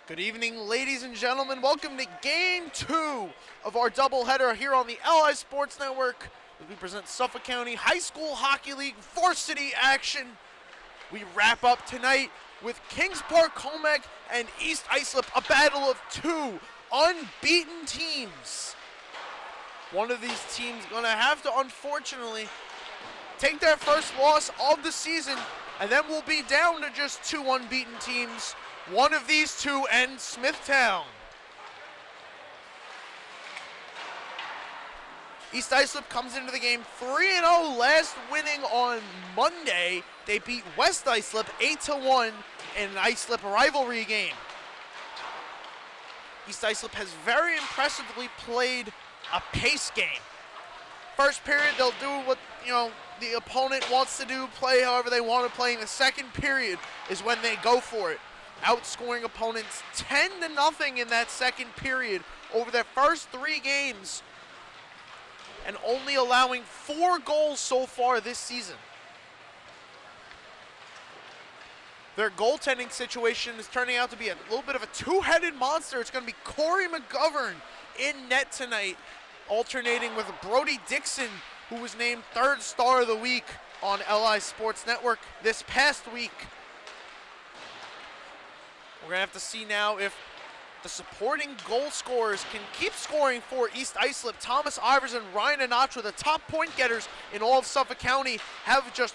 Good evening, ladies and gentlemen. Welcome to Game 2 of our doubleheader here on the LI Sports Network as we present Suffolk County High School Hockey League varsity action. We wrap up tonight with Kings Park Commack and East Islip, a battle of two unbeaten teams. One of these teams going to have to, unfortunately, take their first loss of the season, and then we'll be down to just two unbeaten teams. One of these two ends Smithtown. East Islip comes into the game 3-0, last winning on Monday. They beat West Islip 8-1 in an Islip rivalry game. East Islip has very impressively played a pace game. First period, they'll do what the opponent wants to do, play however they want to play. In the second period is when they go for it, outscoring opponents 10-0 in that second period over their first three games, and only allowing 4 goals so far this season. Their goaltending situation is turning out to be a little bit of a two-headed monster. It's going to be Corey McGovern in net tonight, alternating with Brody Dixon, who was named 3rd Star of the Week on LI Sports Network this past week. We're going to have to see now if the supporting goal scorers can keep scoring for East Islip. Thomas Iverson, Ryan Anatra, the top point getters in all of Suffolk County, have just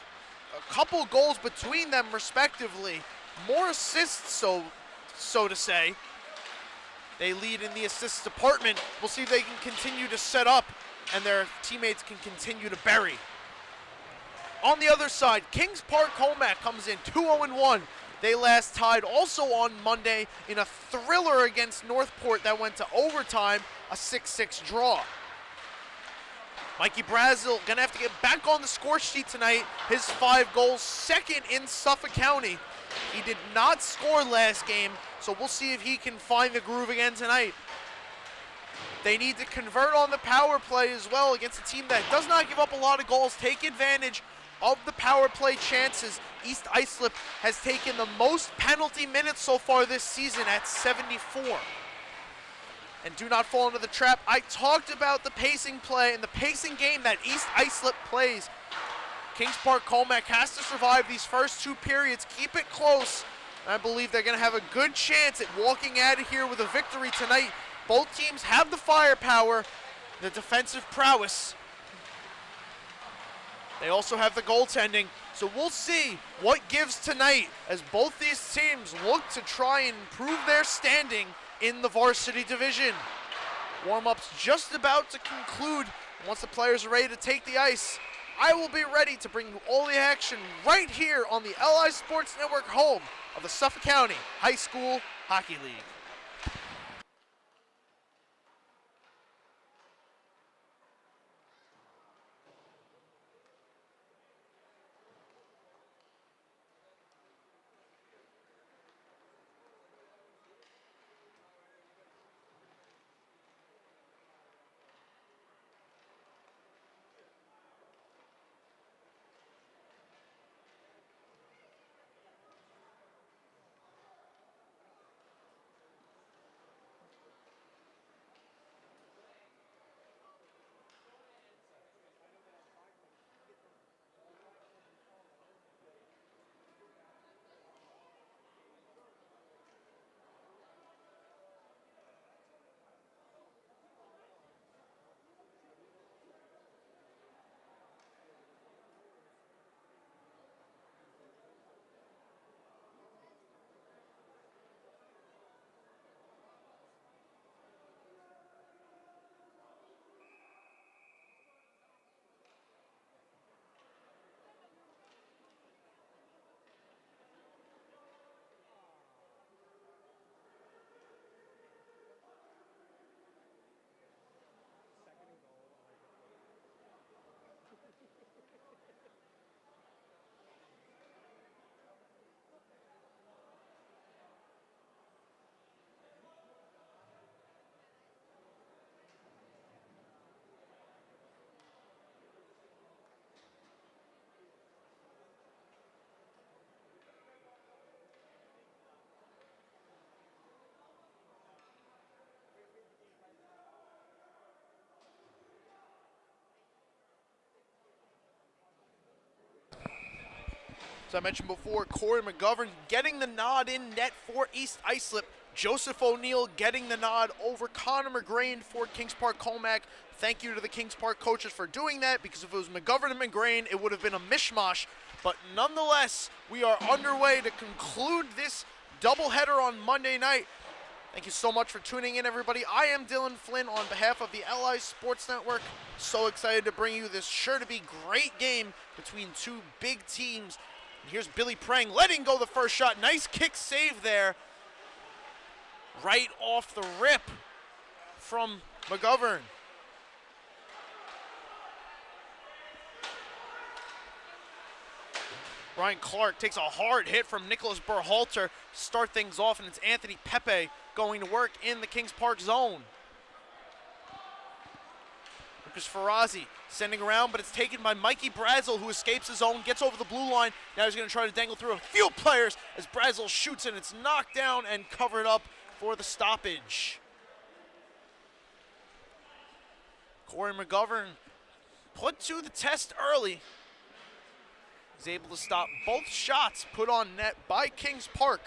a couple goals between them respectively. More assists, so to say. They lead in the assists department. We'll see if they can continue to set up and their teammates can continue to bury. On the other side, Kings Park Commack comes in 2-0-1. They last tied also on Monday in a thriller against Northport that went to overtime, a 6-6 draw. Mikey Brazel gonna have to get back on the score sheet tonight. His 5 goals, second in Suffolk County. He did not score last game, so we'll see if he can find the groove again tonight. They need to convert on the power play as well against a team that does not give up a lot of goals. Take advantage of the power play chances. East Islip has taken the most penalty minutes so far this season at 74. And do not fall into the trap. I talked about the pacing play and the pacing game that East Islip plays. Kings Park Commack has to survive these first 2 periods, keep it close. I believe they're going to have a good chance at walking out of here with a victory tonight. Both teams have the firepower, the defensive prowess. They also have the goaltending, so we'll see what gives tonight as both these teams look to try and improve their standing in the varsity division. Warm-ups just about to conclude. Once the players are ready to take the ice, I will be ready to bring you all the action right here on the LI Sports Network, home of the Suffolk County High School Hockey League. As I mentioned before, Corey McGovern getting the nod in net for East Islip. Joseph O'Neill getting the nod over Connor McGrain for Kings Park Commack. Thank you to the Kings Park coaches for doing that, because if it was McGovern and McGrain, it would have been a mishmash. But nonetheless, we are underway to conclude this doubleheader on Monday night. Thank you so much for tuning in, everybody. I am Dylan Flynn on behalf of the LI Sports Network. So excited to bring you this sure-to-be great game between two big teams. And here's Billy Prang letting go the first shot. Nice kick save there. Right off the rip from McGovern. Ryan Clark takes a hard hit from Nicholas Berhalter to start things off, and it's Anthony Pepe going to work in the Kings Park zone. Lucas Ferrazzi sending around, but it's taken by Mikey Brazel, who escapes his zone, gets over the blue line. Now he's going to try to dangle through a few players as Brazel shoots, and it's knocked down and covered up for the stoppage. Corey McGovern put to the test early. He's able to stop both shots put on net by Kings Park.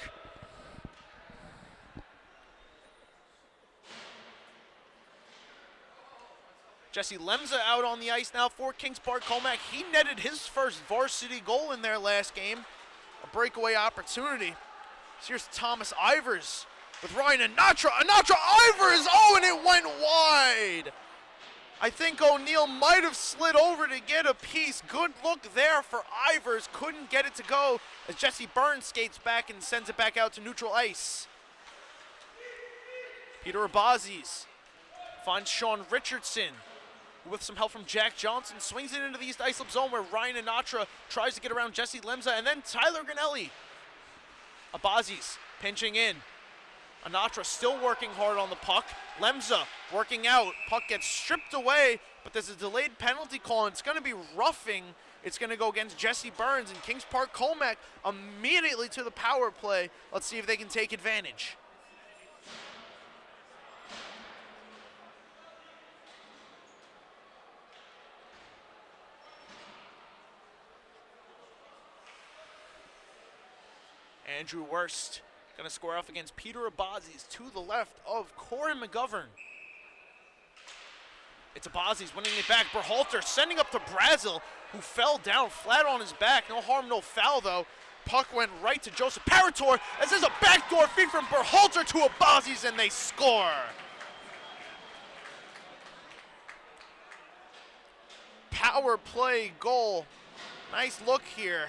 Jesse Lemza out on the ice now for Kings Park Commack. He netted his first varsity goal in their last game. A breakaway opportunity. So here's Thomas Ivers with Ryan Anatra. Anatra Ivers! Oh, and it went wide! I think O'Neill might have slid over to get a piece. Good look there for Ivers. Couldn't get it to go as Jesse Burns skates back and sends it back out to neutral ice. Peter Abazis finds Sean Richardson, who with some help from Jack Johnson swings it into the East Islip zone where Ryan Anatra tries to get around Jesse Lemza, and then Tyler Granelli. Abazis pinching in. Anatra still working hard on the puck. Lemza working out. Puck gets stripped away, but there's a delayed penalty call, and it's going to be roughing. It's going to go against Jesse Burns, and Kings Park Commack immediately to the power play. Let's see if they can take advantage. Andrew Worst going to score off against Peter Abazis to the left of Corey McGovern. It's Abazis winning it back. Berhalter sending up to Brazel, who fell down flat on his back. No harm, no foul, though. Puck went right to Joseph Parator, as there's a backdoor feed from Berhalter to Abazis, and they score. Power play goal. Nice look here.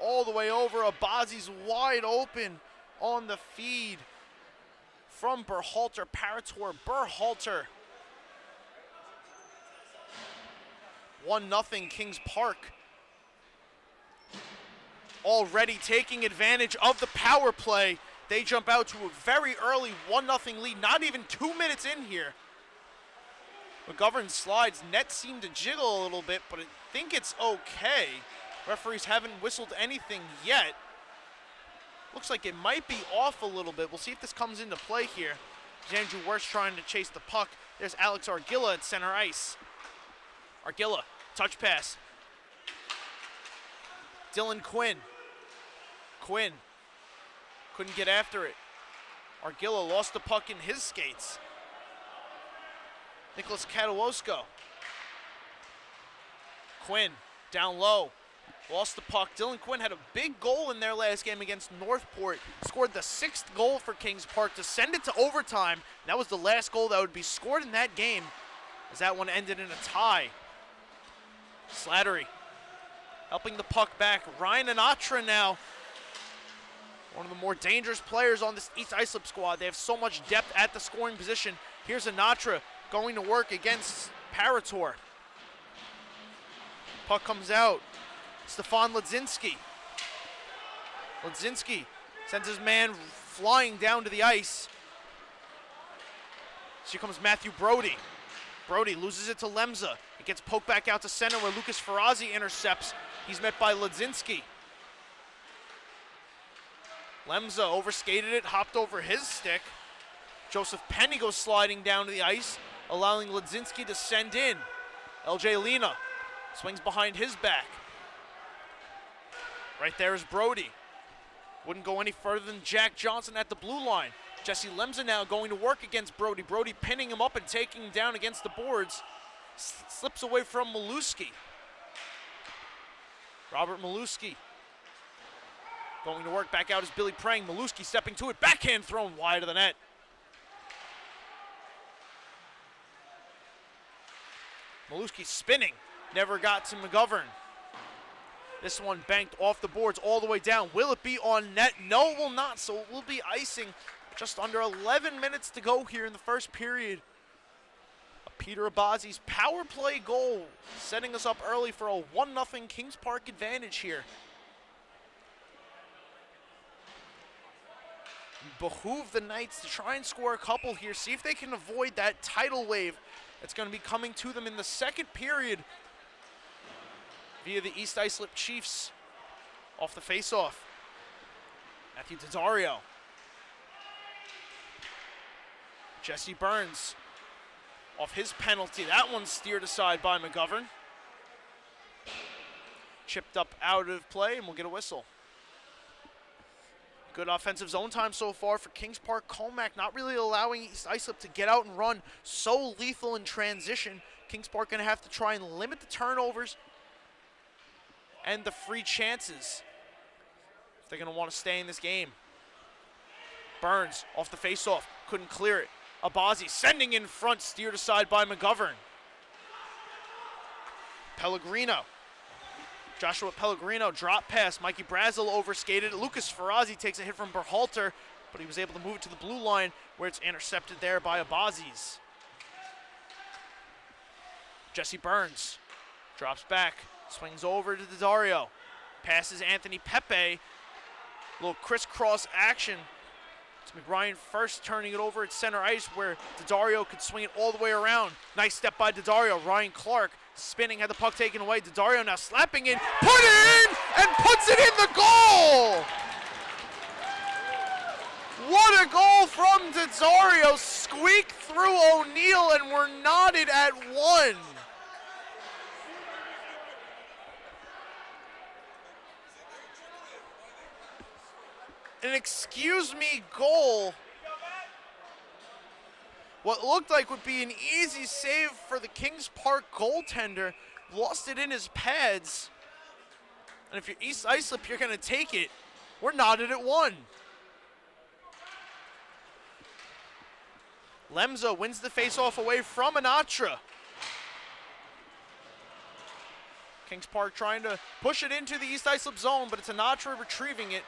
All the way over. Abazis wide open on the feed from Berhalter. Parator, Berhalter. 1-0 Kings Park. Already taking advantage of the power play. They jump out to a very early 1-0 lead. Not even 2 minutes in here. McGovern slides. Net seemed to jiggle a little bit, but I think it's okay. Referees haven't whistled anything yet. Looks like it might be off a little bit. We'll see if this comes into play here. Andrew Worst trying to chase the puck. There's Alex Argilla at center ice. Argilla, touch pass. Dylan Quinn. Quinn couldn't get after it. Argilla lost the puck in his skates. Nicholas Katawosko. Quinn down low. Lost the puck. Dylan Quinn had a big goal in their last game against Northport. Scored the 6th goal for Kings Park to send it to overtime. That was the last goal that would be scored in that game, as that one ended in a tie. Slattery helping the puck back. Ryan Anatra now. One of the more dangerous players on this East Islip squad. They have so much depth at the scoring position. Here's Anatra going to work against Parator. Puck comes out. Stefan Ledzinski. Ledzinski sends his man flying down to the ice. Here comes Matthew Brody. Brody loses it to Lemza. It gets poked back out to center where Lucas Ferrazzi intercepts. He's met by Ledzinski. Lemza overskated it, hopped over his stick. Joseph Penny goes sliding down to the ice, allowing Ledzinski to send in. LJ Lena Swings behind his back. Right there is Brody. Wouldn't go any further than Jack Johnson at the blue line. Jesse Lemza now going to work against Brody. Brody pinning him up and taking him down against the boards. Slips away from Maluski. Robert Maluski going to work. Back out is Billy Prang. Maluski stepping to it. Backhand thrown wide of the net. Maluski spinning. Never got to McGovern. This one banked off the boards all the way down. Will it be on net? No, it will not. So it will be icing. Just under 11 minutes to go here in the first period. Peter Abazi's power play goal, setting us up early for a 1-0 Kings Park advantage here. Behoove the Knights to try and score a couple here, see if they can avoid that tidal wave that's going to be coming to them in the second period via the East Islip Chiefs off the faceoff. Matthew Daddario. Jesse Burns off his penalty. That one's steered aside by McGovern. Chipped up out of play, and we'll get a whistle. Good offensive zone time so far for Kings Park. Commack not really allowing East Islip to get out and run. So lethal in transition. Kings Park going to have to try and limit the turnovers and the free chances if they're going to want to stay in this game. Burns off the faceoff. Couldn't clear it. Abazi sending in front, steered aside by McGovern. Pellegrino. Joshua Pellegrino, drop pass. Mikey Brazel overskated. Lucas Ferrazzi takes a hit from Berhalter, but he was able to move it to the blue line where it's intercepted there by Abazi's. Jesse Burns drops back, swings over to Daddario. Passes Anthony Pepe. A little crisscross action. It's McBrien first turning it over at center ice where Daddario could swing it all the way around. Nice step by Daddario. Ryan Clark spinning, had the puck taken away. Daddario now slapping in, put it in, and puts it in the goal! What a goal from Daddario. Squeaked through O'Neill and we're knotted at one. An excuse me goal. What looked like would be an easy save for the Kings Park goaltender. Lost it in his pads. And if you're East Islip, you're going to take it. We're knotted at one. Lemza wins the faceoff away from Anatra. Kings Park trying to push it into the East Islip zone, but it's Anatra retrieving it.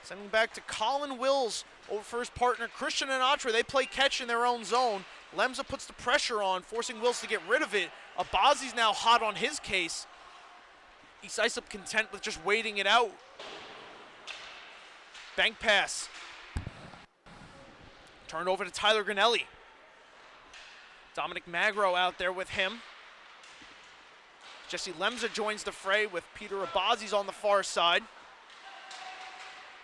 Sending back to Colin Wills over for his partner, Christian Anatra. They play catch in their own zone. Lemza puts the pressure on, forcing Wills to get rid of it. Abazi's now hot on his case. East Islip content with just waiting it out. Bank pass. Turned over to Tyler Granelli. Dominic Magro out there with him. Jesse Lemza joins the fray with Peter Abazi's on the far side.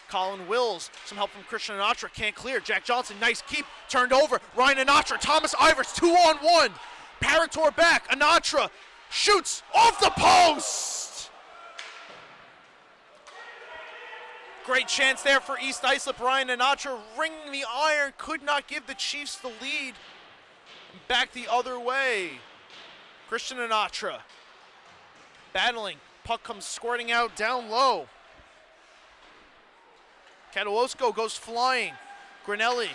Colin Wills, some help from Christian Anatra, can't clear. Jack Johnson, nice keep, turned over. Ryan Anatra, Thomas Ivers, 2-on-1. Parator back, Anatra shoots off the post. Great chance there for East Islip. Ryan Anatra ringing the iron, could not give the Chiefs the lead. Back the other way. Christian Anatra battling, puck comes squirting out down low. Katawosko goes flying. Granelli.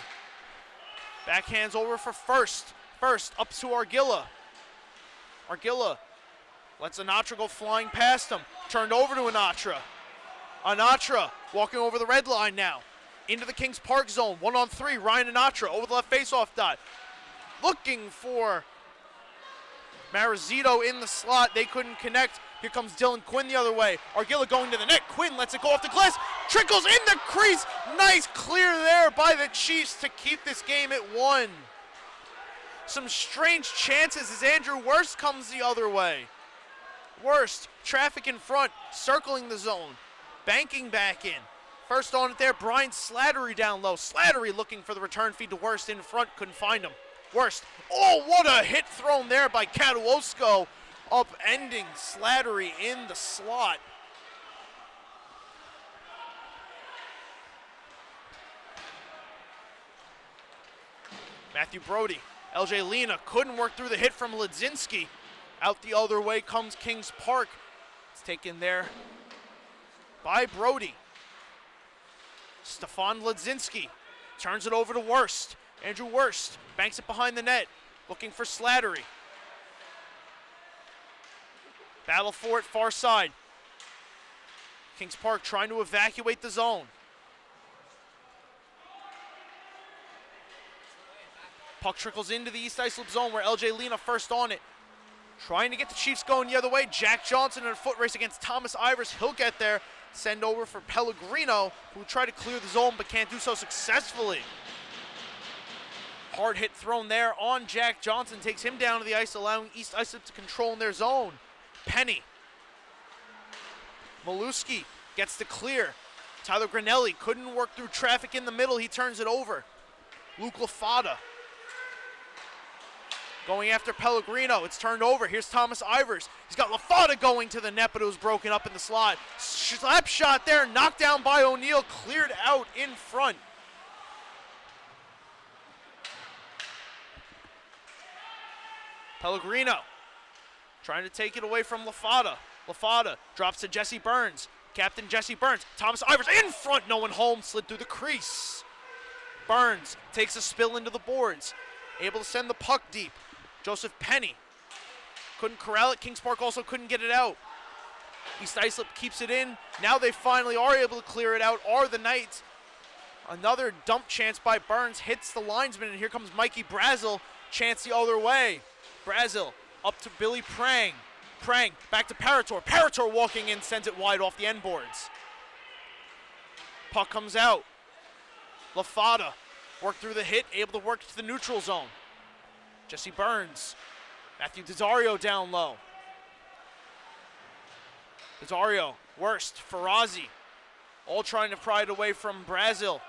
Backhands over for First. First up to Argilla. Argilla lets Anatra go flying past him. Turned over to Anatra. Anatra walking over the red line now. Into the Kings Park zone. 1-on-3. Ryan Anatra over the left faceoff dot. Looking for Marizito in the slot. They couldn't connect. Here comes Dylan Quinn the other way. Argilla going to the net. Quinn lets it go off the glass. Trickles in the crease. Nice clear there by the Chiefs to keep this game at 1. Some strange chances as Andrew Worst comes the other way. Worst, traffic in front, circling the zone. Banking back in. First on it there, Brian Slattery down low. Slattery looking for the return feed to Worst in front. Couldn't find him. Worst. Oh, what a hit thrown there by Katawosko. upending Slattery in the slot. Matthew Brody, LJ Lena couldn't work through the hit from Ledzinski. Out the other way comes Kings Park. It's taken there by Brody. Stefan Ledzinski turns it over to Wurst. Andrew Wurst banks it behind the net, looking for Slattery. Battle for it, far side. Kings Park trying to evacuate the zone. Puck trickles into the East Islip zone where LJ Lena first on it. Trying to get the Chiefs going the other way. Jack Johnson in a foot race against Thomas Ivers. He'll get there. Send over for Pellegrino, who tried to clear the zone but can't do so successfully. Hard hit thrown there on Jack Johnson. Takes him down to the ice, allowing East Islip to control in their zone. Penny. Maluski gets the clear. Tyler Granelli couldn't work through traffic in the middle. He turns it over. Luke Lafada going after Pellegrino. It's turned over. Here's Thomas Ivers. He's got Lafada going to the net, but it was broken up in the slot. Slap shot there, knocked down by O'Neill, cleared out in front. Pellegrino trying to take it away from Lafada. Lafada drops to Jesse Burns. Captain Jesse Burns. Thomas Ivers in front. No one home. Slid through the crease. Burns takes a spill into the boards. Able to send the puck deep. Joseph Penny couldn't corral it. Kings Park also couldn't get it out. East Islip keeps it in. Now they finally are able to clear it out. Are the Knights. Another dump chance by Burns. Hits the linesman, and here comes Mikey Brazel. Chance the other way. Brazel up to Billy Prang. Prang back to Parator. Parator walking in, sends it wide off the end boards. Puck comes out. Lafada worked through the hit, able to work to the neutral zone. Jesse Burns. Matthew Desario down low. Desario, Wurst, Ferrazzi, all trying to pry it away from Brazel.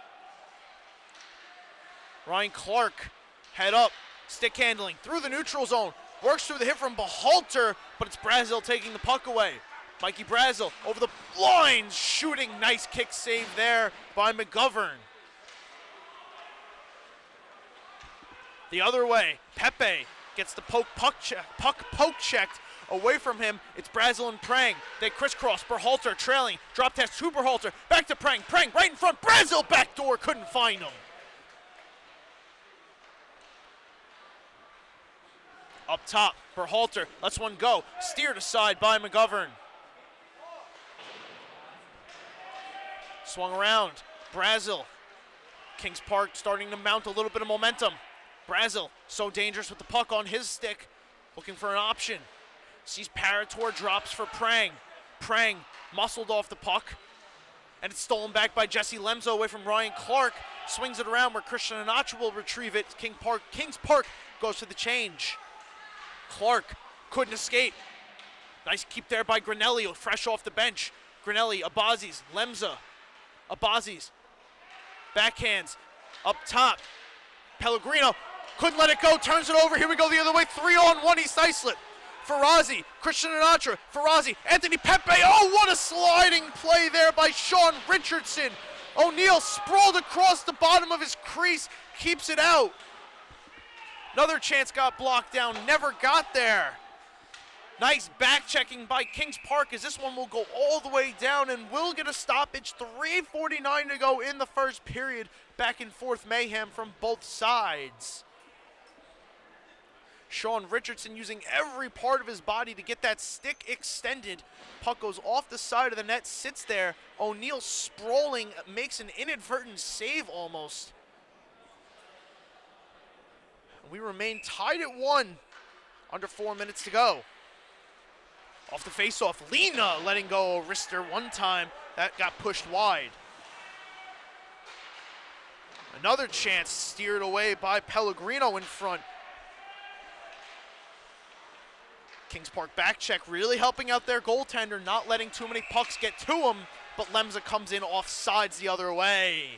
Ryan Clark, head up, stick handling through the neutral zone. Works through the hit from Behalter, but it's Brazel taking the puck away. Mikey Brazel over the lines, shooting. Nice kick save there by McGovern. The other way, Pepe gets the puck poke checked away from him. It's Brazel and Prang. They crisscross. Berhalter trailing. Drop test to Berhalter. Back to Prang. Prang right in front. Brazel backdoor. Couldn't find him. Up top, Berhalter lets one go. Steered aside by McGovern. Swung around. Brazel. Kings Park starting to mount a little bit of momentum. Brazel, so dangerous with the puck on his stick, looking for an option. Sees Parator, drops for Prang. Prang muscled off the puck, and it's stolen back by Jesse Lemzo away from Ryan Clark. Swings it around where Christian Anacha will retrieve it. Kings Park goes to the change. Clark couldn't escape. Nice keep there by Granelli, fresh off the bench. Granelli, Abazis, Lemza. Abazis, backhands, up top. Pellegrino couldn't let it go, turns it over. Here we go the other way, 3-on-1 East Islip. Ferrazzi, Christian Anacha, Ferrazzi, Anthony Pepe. Oh, what a sliding play there by Sean Richardson. O'Neill sprawled across the bottom of his crease, keeps it out. Another chance got blocked down, never got there. Nice back checking by Kings Park as this one will go all the way down and will get a stoppage. 3:49 to go in the first period. Back and forth mayhem from both sides. Sean Richardson using every part of his body to get that stick extended. Puck goes off the side of the net, sits there. O'Neill sprawling, makes an inadvertent save almost. We remain tied at 1, under 4 minutes to go. Off the faceoff, Lena letting go a wrister one time. That got pushed wide. Another chance steered away by Pellegrino in front. Kings Park back check really helping out their goaltender, not letting too many pucks get to him, but Lemza comes in off sides the other way.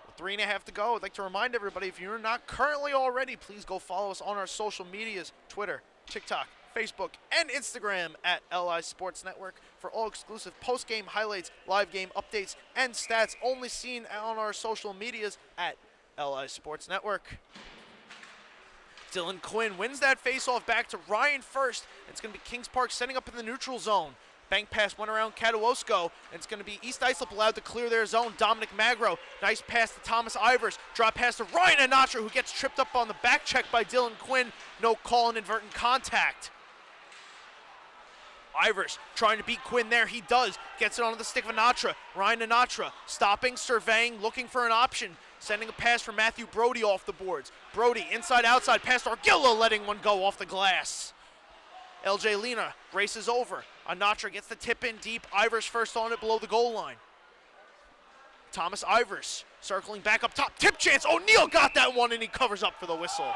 With 3.5 to go, I'd like to remind everybody, if you're not currently already, please go follow us on our social medias, Twitter, TikTok, Facebook, and Instagram at LI Sports Network for all exclusive post-game highlights, live game updates, and stats only seen on our social medias at LI Sports Network. Dylan Quinn wins that face-off back to Ryan first. It's going to be Kings Park setting up in the neutral zone. Bank pass went around Katawosko, and it's going to be East Islip allowed to clear their zone. Dominic Magro, nice pass to Thomas Ivers. Drop pass to Ryan Anatra, who gets tripped up on the back check by Dylan Quinn. No call, inadvertent contact. Ivers trying to beat Quinn there. He does. Gets it onto the stick of Anatra. Ryan Anatra stopping, surveying, looking for an option. Sending a pass for Matthew Brody off the boards. Brody inside, outside, pass to Argilla, letting one go off the glass. LJ Lena races over. Anatra gets the tip in deep. Ivers first on it below the goal line. Thomas Ivers circling back up top. Tip chance. O'Neal got that one, and he covers up for the whistle.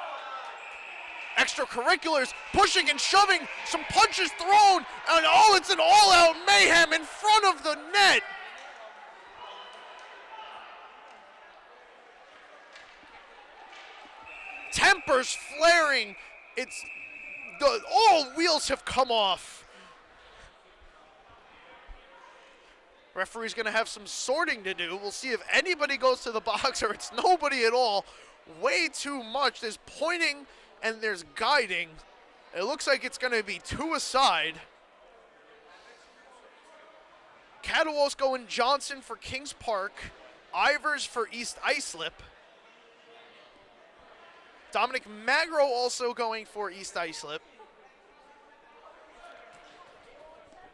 Extracurriculars pushing and shoving. Some punches thrown. And oh, it's an all-out mayhem in front of the net. Tempers flaring. All wheels have come off. Referee's going to have some sorting to do. We'll see if anybody goes to the box or it's nobody at all. Way too much. There's pointing and there's guiding. It looks like it's going to be two aside. Katawosko and Johnson for Kings Park. Ivers for East Islip. Dominic Magro also going for East Islip.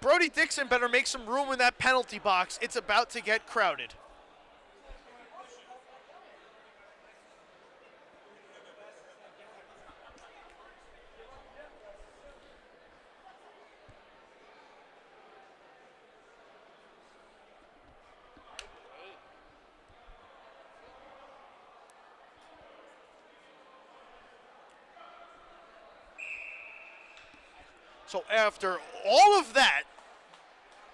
Brody Dixon better make some room in that penalty box. It's about to get crowded. So after all of that,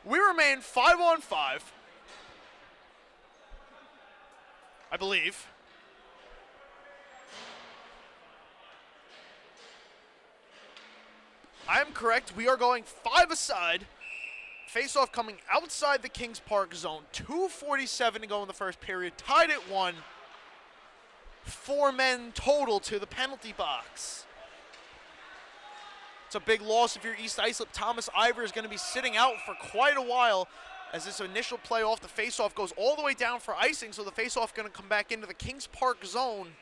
we remain 5-on-5, I believe. I am correct. We are going 5 aside. Face-off coming outside the Kings Park zone. 2:47 to go in the first period. Tied at 1. 4 men total to the penalty box. It's a big loss if you're East Islip. Thomas Ivers is going to be sitting out for quite a while as this initial play off the faceoff goes all the way down for icing, so the faceoff going to come back into the Kings Park zone.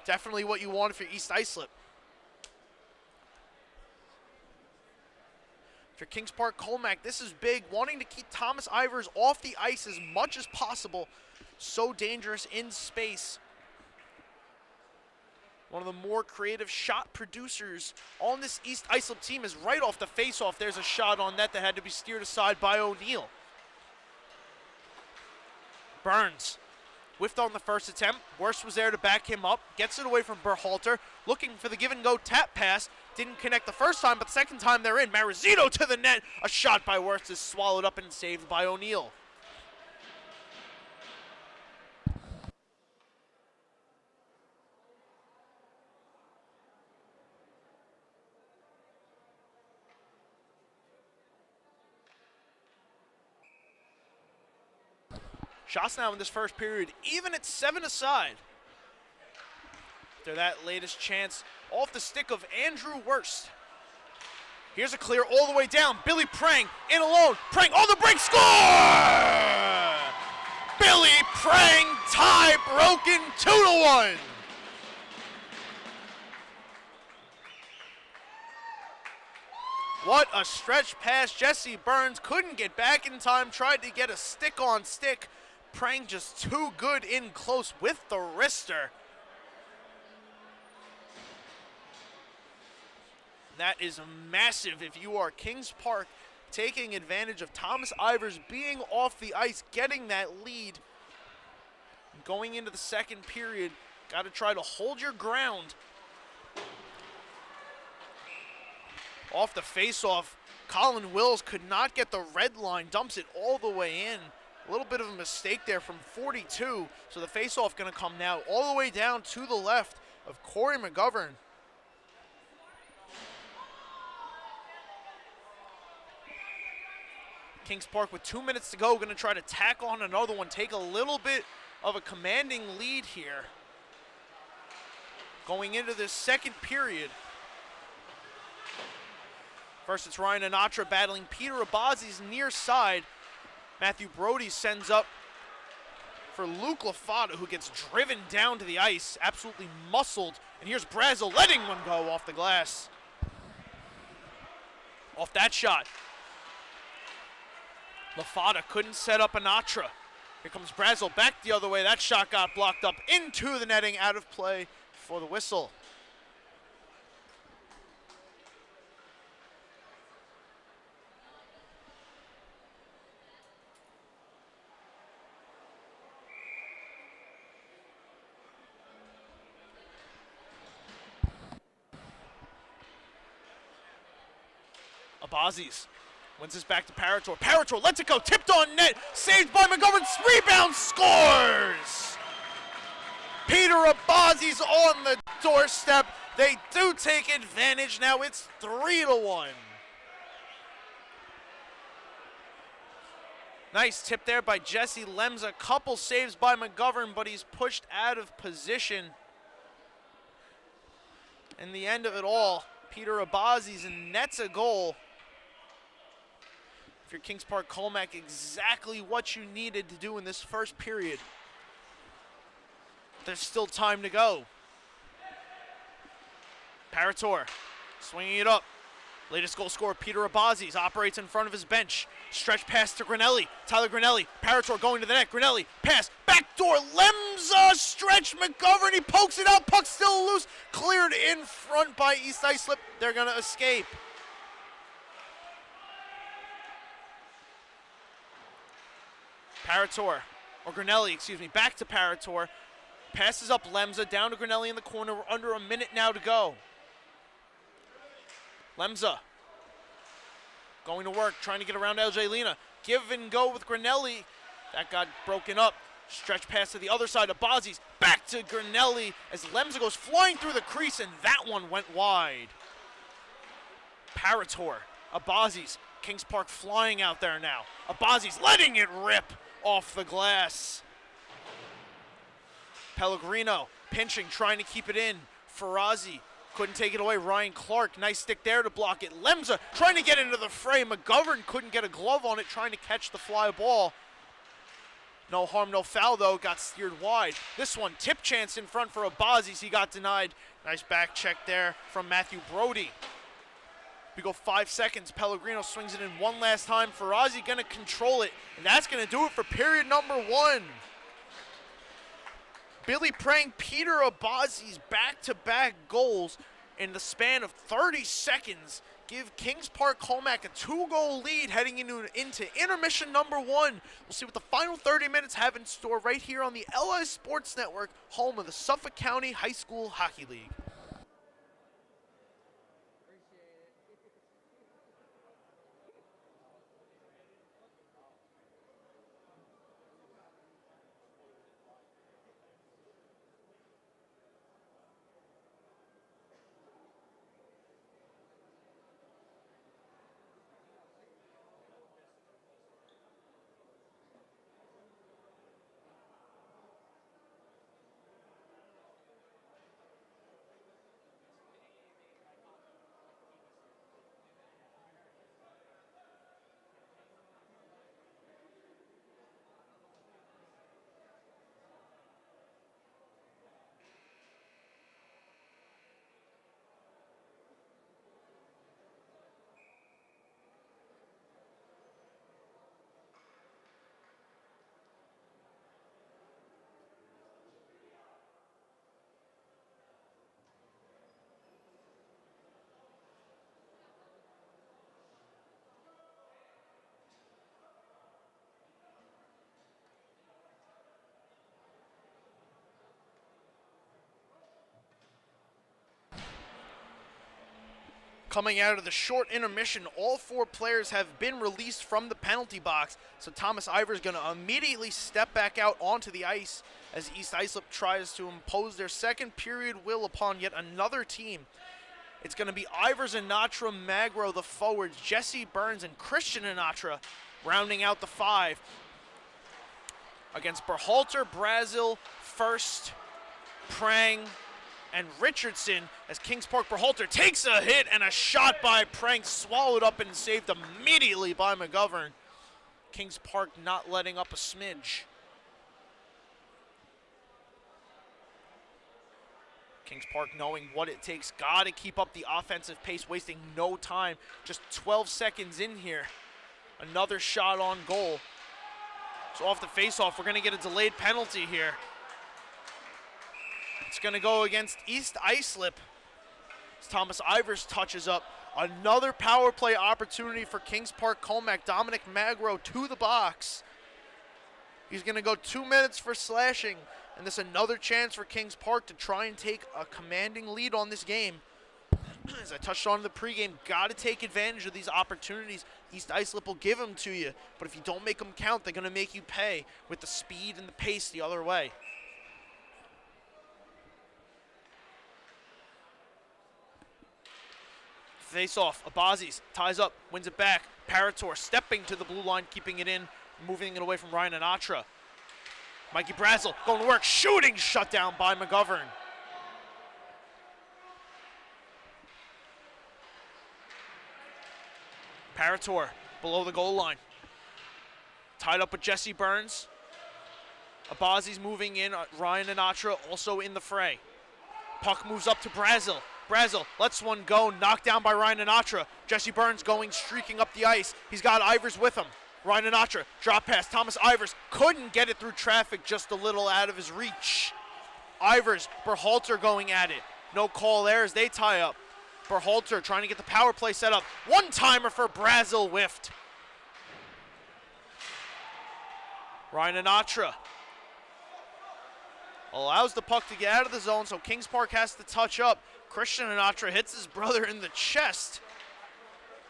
Definitely what you want if you're East Islip. If you're Kings Park Commack, this is big, wanting to keep Thomas Ivers off the ice as much as possible. So dangerous in space. One of the more creative shot producers on this East Islip team is right off the faceoff. There's a shot on net that had to be steered aside by O'Neal. Burns whiffed on the first attempt. Worst was there to back him up. Gets it away from Berhalter. Looking for the give-and-go tap pass. Didn't connect the first time, but the second time they're in. Marizito to the net. A shot by Worst is swallowed up and saved by O'Neal. Shots now in this first period, even at 7 aside. After that latest chance off the stick of Andrew Worst. Here's a clear all the way down. Billy Prang in alone. Prang on the break, score! Billy Prang tie broken 2-1. What a stretch pass. Jesse Burns couldn't get back in time, tried to get a stick on stick. Prang just too good in close with the wrister. That is massive if you are Kings Park, taking advantage of Thomas Ivers being off the ice, getting that lead. Going into the second period, got to try to hold your ground. Off the face-off, Colin Wills could not get the red line, dumps it all the way in. A little bit of a mistake there from 42, so the face-off going to come now all the way down to the left of Corey McGovern. Kings Park with 2 minutes to go, going to try to tack on another one, take a little bit of a commanding lead here. Going into this second period. First, it's Ryan Anatra battling Peter Abazi's near side. Matthew Brody sends up for Luke Lafata, who gets driven down to the ice, absolutely muscled. And here's Brazel letting one go off the glass. Off that shot. Lafata couldn't set up Anatra. Here comes Brazel back the other way. That shot got blocked up into the netting, out of play for the whistle. Abazis wins this back to Parator. Parator lets it go, tipped on net, saved by McGovern, rebound, scores! Peter Abazis on the doorstep. They do take advantage. Now it's 3-1. Nice tip there by Jesse Lemza. Couple saves by McGovern, but he's pushed out of position. In the end of it all, Peter Abazis nets a goal. If you're Kings Park Commack, exactly what you needed to do in this first period. There's still time to go. Parator swinging it up. Latest goal scorer, Peter Abazis, operates in front of his bench. Stretch pass to Grinelli. Tyler Grinelli. Parator going to the net. Grinelli, pass, backdoor, Lemza, stretch, McGovern, he pokes it out. Puck still loose. Cleared in front by East Islip. They're going to escape. Parator, or Grinelli, excuse me, back to Parator. Passes up Lemza, down to Grinelli in the corner. We're under a minute now to go. Lemza going to work, trying to get around LJ Lena. Give and go with Grinelli. That got broken up. Stretch pass to the other side of Abazis. Back to Grinelli as Lemza goes flying through the crease, and that one went wide. Parator, Abazis, Kings Park flying out there now. Abazis letting it rip off the glass. Pellegrino pinching, trying to keep it in. Farazi couldn't take it away. Ryan Clark, nice stick there to block it. Lemza trying to get into the fray. McGovern couldn't get a glove on it, trying to catch the fly ball. No harm, no foul, though. Got steered wide. This one, tip chance in front for Abazis. He got denied. Nice back check there from Matthew Brody. We go 5 seconds. Pellegrino swings it in one last time. Farazi going to control it, and that's going to do it for period number 1. Billy praying Peter Abazis back-to-back goals in the span of 30 seconds give Kings Park Commack a 2-goal lead heading into intermission number 1. We'll see what the final 30 minutes have in store right here on the LI Sports Network, home of the Suffolk County High School Hockey League. Coming out of the short intermission, all 4 players have been released from the penalty box. So Thomas Ivers going to immediately step back out onto the ice as East Islip tries to impose their second period will upon yet another team. It's going to be Ivers, Anatra, Magro, the forwards, Jesse Burns, and Christian Anatra rounding out the 5. Against Berhalter, Brazil, First, Prang, and Richardson, as Kings Park Berhalter takes a hit and a shot by Prang, swallowed up and saved immediately by McGovern. Kings Park not letting up a smidge. Kings Park knowing what it takes, gotta keep up the offensive pace, wasting no time. Just 12 seconds in here. Another shot on goal. So off the face-off, we're gonna get a delayed penalty here. It's gonna go against East Islip. As Thomas Ivers touches up. Another power play opportunity for Kings Park Commack. Dominic Magro to the box. He's gonna go 2 minutes for slashing. And this another chance for Kings Park to try and take a commanding lead on this game. As I touched on in the pregame, got to take advantage of these opportunities. East Islip will give them to you, but if you don't make them count, they're going to make you pay with the speed and the pace the other way. Face off, Abazis ties up, wins it back. Parator stepping to the blue line, keeping it in, moving it away from Ryan Anatra. Mikey Brazil going to work, shooting, shut down by McGovern. Parator below the goal line. Tied up with Jesse Burns. Abazi's moving in. Ryan Anatra also in the fray. Puck moves up to Brazil. Brazil lets one go, knocked down by Ryan Anatra. Jesse Burns going, streaking up the ice. He's got Ivers with him. Ryan Anatra, drop pass. Thomas Ivers couldn't get it through traffic, just a little out of his reach. Ivers, Berhalter going at it. No call there as they tie up. Berhalter trying to get the power play set up. One-timer for Brazil, whiffed. Ryan Anatra allows the puck to get out of the zone, so Kings Park has to touch up. Christian Anatra hits his brother in the chest.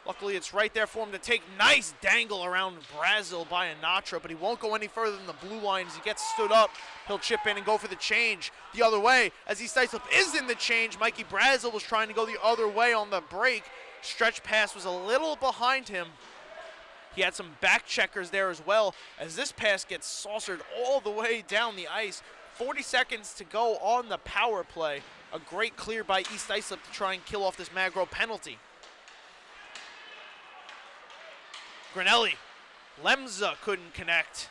Luckily, it's right there for him to take. Nice dangle around Brazil by Anatra, but he won't go any further than the blue line. As he gets stood up, he'll chip in and go for the change the other way. As East Islip is in the change, Mikey Brazil was trying to go the other way on the break. Stretch pass was a little behind him. He had some back checkers there as well, as this pass gets saucered all the way down the ice. 40 seconds to go on the power play. A great clear by East Islip to try and kill off this Magro penalty. Granelli, Lemza couldn't connect.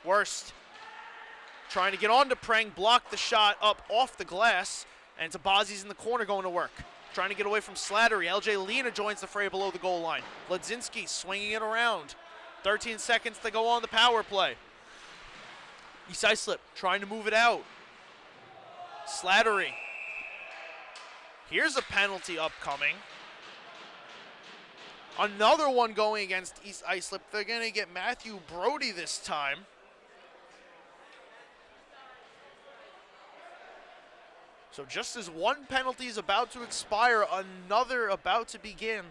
Worst. Trying to get on to Prang, blocked the shot up off the glass, and Tabazi's in the corner going to work. Trying to get away from Slattery. LJ Lena joins the fray below the goal line. Ledzinski swinging it around. 13 seconds to go on the power play. East Islip trying to move it out. Slattery. Here's a penalty upcoming. Another one going against East Islip. They're going to get Matthew Brody this time. So just as one penalty is about to expire, another about to begin.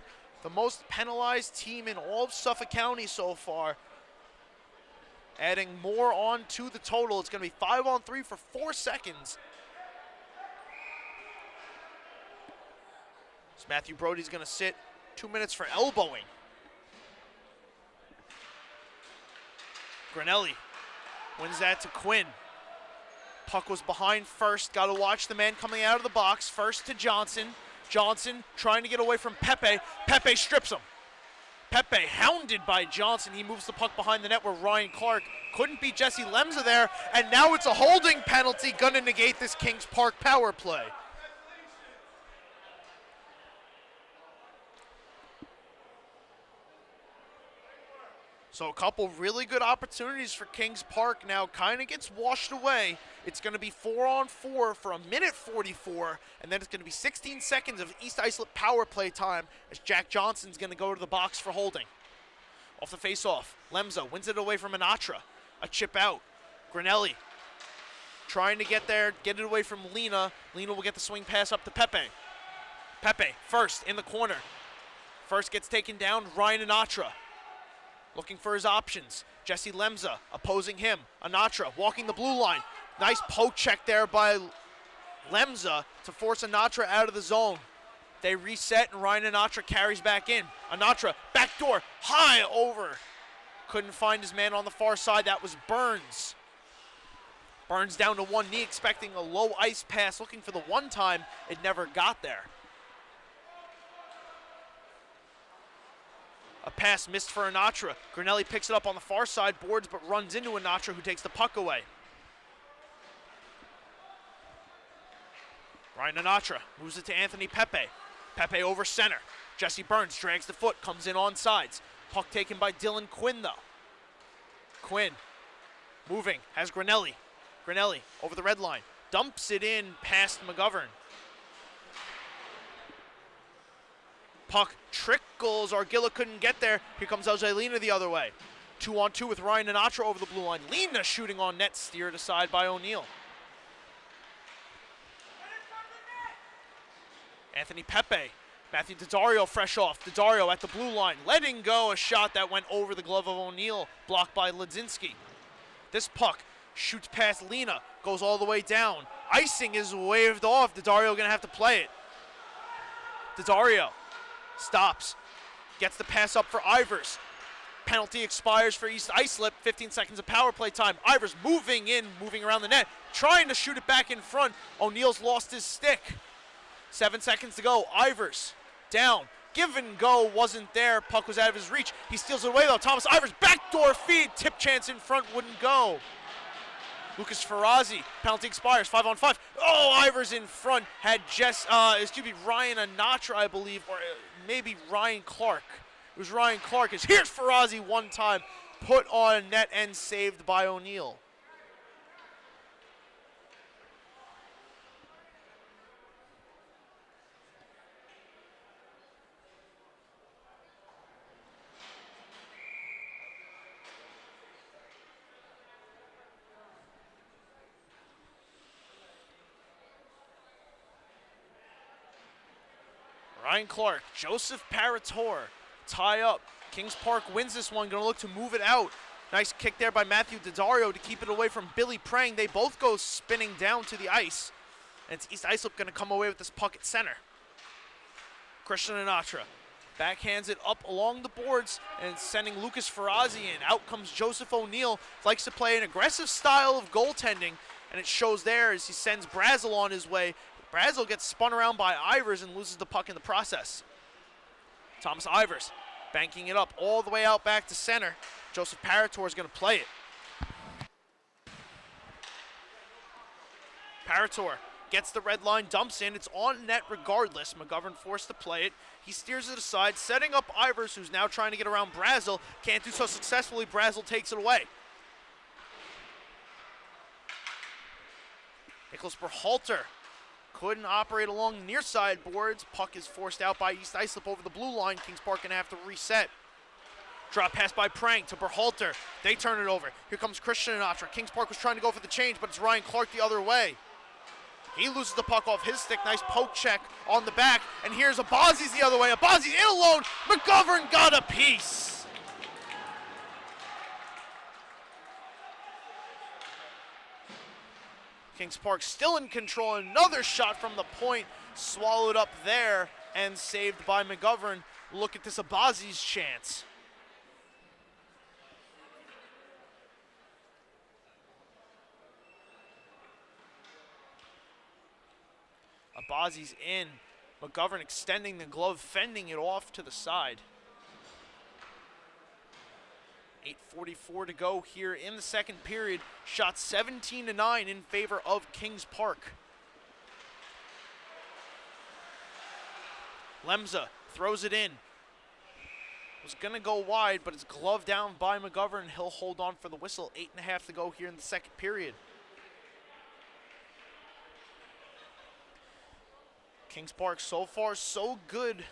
The most penalized team in all of Suffolk County so far. Adding more on to the total. It's going to be 5-on-3 for 4 seconds. So Matthew Brody's going to sit. 2 minutes for elbowing. Granelli wins that to Quinn. Puck was behind First. Got to watch the man coming out of the box. First to Johnson. Johnson trying to get away from Pepe. Pepe strips him. Pepe hounded by Johnson. He moves the puck behind the net where Ryan Clark couldn't beat Jesse Lemza there. And now it's a holding penalty. Gonna negate this Kings Park power play. So a couple really good opportunities for Kings Park now kind of gets washed away. It's going to be 4-on-4 for a minute 44, and then it's going to be 16 seconds of East Islip power play time as Jack Johnson's going to go to the box for holding. Off the face-off, Lemza wins it away from Anatra. A chip out. Granelli trying to get there, get it away from Lena. Lena will get the swing pass up to Pepe. Pepe, First in the corner. First gets taken down, Ryan Anatra. Looking for his options. Jesse Lemza opposing him. Anatra walking the blue line. Nice poke check there by Lemza to force Anatra out of the zone. They reset and Ryan Anatra carries back in. Anatra, backdoor, high over Couldn't find his man on the far side. That was Burns. Burns down to one knee, expecting a low ice pass, looking for the one time. It never got there. A pass missed for Anatra. Granelli picks it up on the far side, boards, but runs into Anatra, who takes the puck away. Ryan Anatra moves it to Anthony Pepe. Pepe over center. Jesse Burns drags the foot, comes in on sides. Puck taken by Dylan Quinn, though. Quinn moving, has Granelli. Granelli over the red line. Dumps it in past McGovern. Puck trickles. Argilla couldn't get there. Here comes LJ Lena the other way. 2-on-2 with Ryan Anatra over the blue line. Lena shooting on net, steered aside by O'Neill. Anthony Pepe. Matthew Daddario fresh off. Daddario at the blue line, letting go a shot that went over the glove of O'Neill, blocked by Ledzinski. This puck shoots past Lena, goes all the way down. Icing is waved off. Daddario gonna have to play it. Daddario stops, gets the pass up for Ivers. Penalty expires for East Islip, 15 seconds of power play time. Ivers moving in, moving around the net, trying to shoot it back in front. O'Neill's lost his stick. 7 seconds to go. Ivers down. Give and go wasn't there. Puck was out of his reach. He steals it away though. Thomas Ivers, backdoor feed. Tip chance in front, wouldn't go. Lucas Ferrazzi, penalty expires, 5-on-5. Oh, Ivers in front. Had Ryan Anatra, I believe, or maybe Ryan Clark. It was Ryan Clark. Here's Ferrazzi one time, put on net and saved by O'Neill. Ryan Clark, Joseph Parator, tie up. Kings Park wins this one, gonna look to move it out. Nice kick there by Matthew Daddario to keep it away from Billy Prang. They both go spinning down to the ice. And it's East Islip gonna come away with this puck at center. Christian Anatra backhands it up along the boards and sending Lucas Ferrazzi in. Out comes Joseph O'Neill, likes to play an aggressive style of goaltending, and it shows there as he sends Brazel on his way. Brazel gets spun around by Ivers and loses the puck in the process. Thomas Ivers banking it up all the way out back to center. Joseph Parator is going to play it. Parator gets the red line, dumps in. It's on net regardless. McGovern forced to play it. He steers it aside, setting up Ivers, who's now trying to get around Brazel. Can't do so successfully. Brazel takes it away. Nicholas Berhalter couldn't operate along the near side boards. Puck is forced out by East Islip over the blue line. Kings Park gonna have to reset. Drop pass by Prang to Berhalter. They turn it over. Here comes Christian Anatra. Kings Park was trying to go for the change, but it's Ryan Clark the other way. He loses the puck off his stick. Nice poke check on the back. And here's Abazi's the other way. Abazi's in alone. McGovern got a piece. Kings Park still in control. Another shot from the point, swallowed up there and saved by McGovern. Look at this Abazi's chance. Abazi's in. McGovern extending the glove, fending it off to the side. 8:44 to go here in the second period. Shot 17-9 in favor of Kings Park. Lemza throws it in. Was gonna go wide, but it's gloved down by McGovern. He'll hold on for the whistle. 8.5 to go here in the second period. Kings Park so far so good,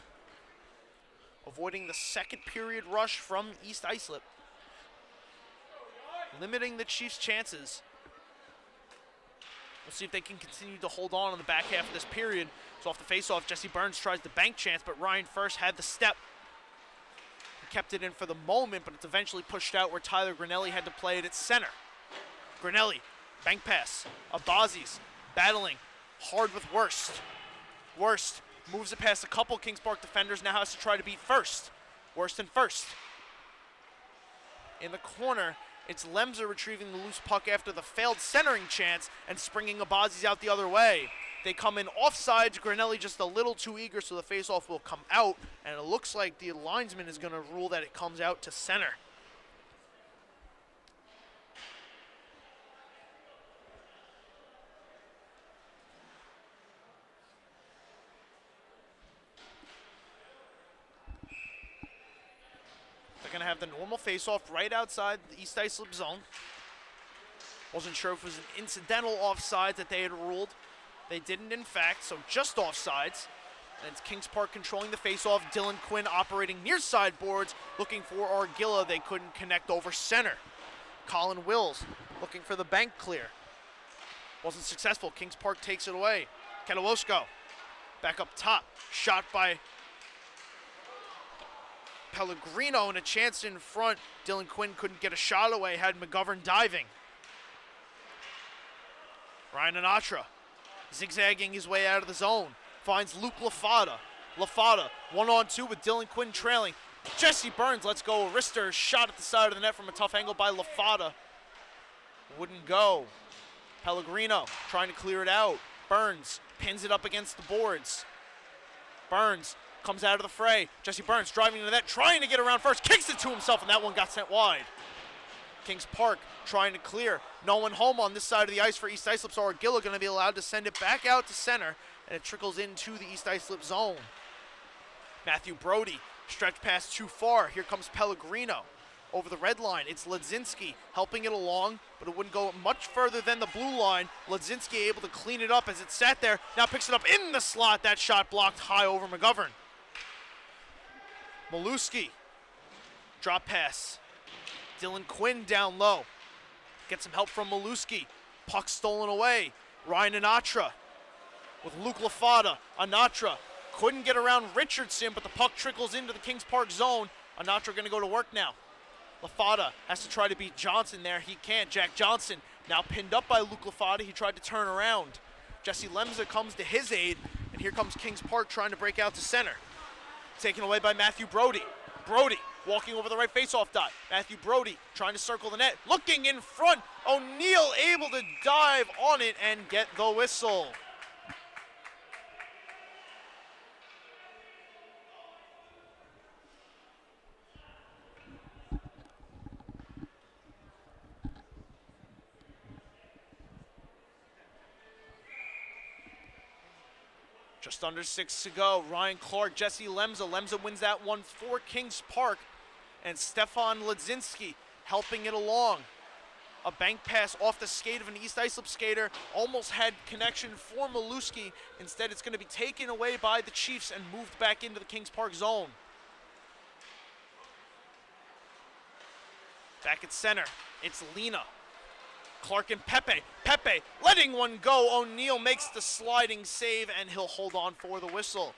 avoiding the second period rush from East Islip, limiting the Chiefs' chances. We'll see if they can continue to hold on in the back half of this period. So off the faceoff, Jesse Burns tries the bank chance, but Ryan first had the step. He kept it in for the moment, but it's eventually pushed out where Tyler Granelli had to play it at center. Granelli, bank pass. Abazi's battling hard with Worst. Worst moves it past a couple Kings Park defenders, now has to try to beat First. Worst and First. in the corner. It's Lemza retrieving the loose puck after the failed centering chance and springing Abazi's out the other way. They come in offsides. Granelli just a little too eager, so the faceoff will come out, and it looks like the linesman is going to rule that it comes out to center. They're going to have the normal faceoff right outside the East Islip zone. Wasn't sure if it was an incidental offside that they had ruled. They didn't, in fact, so just offsides. And it's Kings Park controlling the faceoff. Dylan Quinn operating near sideboards, looking for Argilla. They couldn't connect over center. Colin Wills looking for the bank clear. Wasn't successful. Kings Park takes it away. Kedawosko back up top. Shot by Pellegrino and a chance in front. Dylan Quinn couldn't get a shot away, had McGovern diving. Ryan Anatra zigzagging his way out of the zone. Finds Luke Lafada. Lafada 1-on-2 with Dylan Quinn trailing. Jesse Burns lets go. Wrister shot at the side of the net from a tough angle by Lafada. Wouldn't go. Pellegrino trying to clear it out. Burns pins it up against the boards. Burns comes out of the fray. Jesse Burns driving into that, trying to get around first, kicks it to himself, and that one got sent wide. Kings Park trying to clear. No one home on this side of the ice for East Islip, so Argilla going to be allowed to send it back out to center, and it trickles into the East Islip zone. Matthew Brody, stretch pass too far. Here comes Pellegrino. Over the red line, it's Ledzinski helping it along, but it wouldn't go much further than the blue line. Ledzinski able to clean it up as it sat there. Now picks it up in the slot. That shot blocked high over McGovern. Maluski, drop pass. Dylan Quinn down low. Gets some help from Maluski. Puck stolen away. Ryan Anatra with Luke Lafada. Anatra couldn't get around Richardson, but the puck trickles into the Kings Park zone. Anatra going to go to work now. Lafada has to try to beat Johnson there. He can't. Jack Johnson now pinned up by Luke Lafada. He tried to turn around. Jesse Lemza comes to his aid, and here comes Kings Park trying to break out to center. Taken away by Matthew Brody. Brody walking over the right faceoff dot. Matthew Brody trying to circle the net. Looking in front. O'Neal able to dive on it and get the whistle. Just under 6 to go. Ryan Clark, Jesse Lemza. Lemza wins that one for Kings Park. And Stefan Ledzinski helping it along. A bank pass off the skate of an East Islip skater. Almost had connection for Maluski. Instead, it's going to be taken away by the Chiefs and moved back into the Kings Park zone. Back at center, it's Lena. Clark and Pepe. Pepe letting one go. O'Neal makes the sliding save, and he'll hold on for the whistle.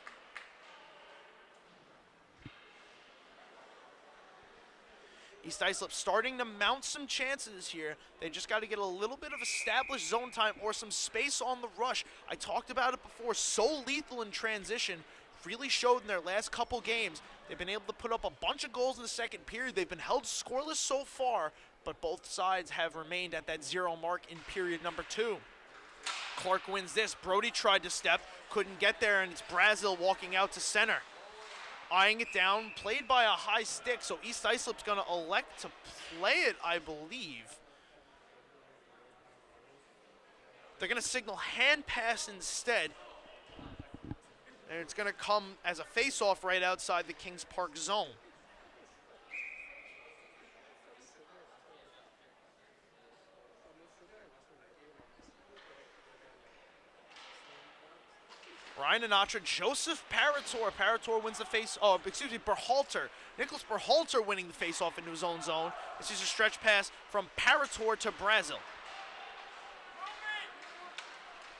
East Islip starting to mount some chances here. They just got to get a little bit of established zone time or some space on the rush. I talked about it before. So lethal in transition. Really showed in their last couple games. They've been able to put up a bunch of goals in the second period. They've been held scoreless so far, but both sides have remained at that 0 mark in period number 2. Clark wins this. Brody tried to step, couldn't get there, and it's Brazil walking out to center. Eyeing it down, played by a high stick, so East Islip's going to elect to play it, I believe. They're going to signal hand pass instead. And it's going to come as a face-off right outside the Kings Park zone. Ryan Anatra, Joseph Parator. Parator wins the Berhalter. Nicholas Berhalter winning the face-off into his own zone. This is a stretch pass from Parator to Brazil.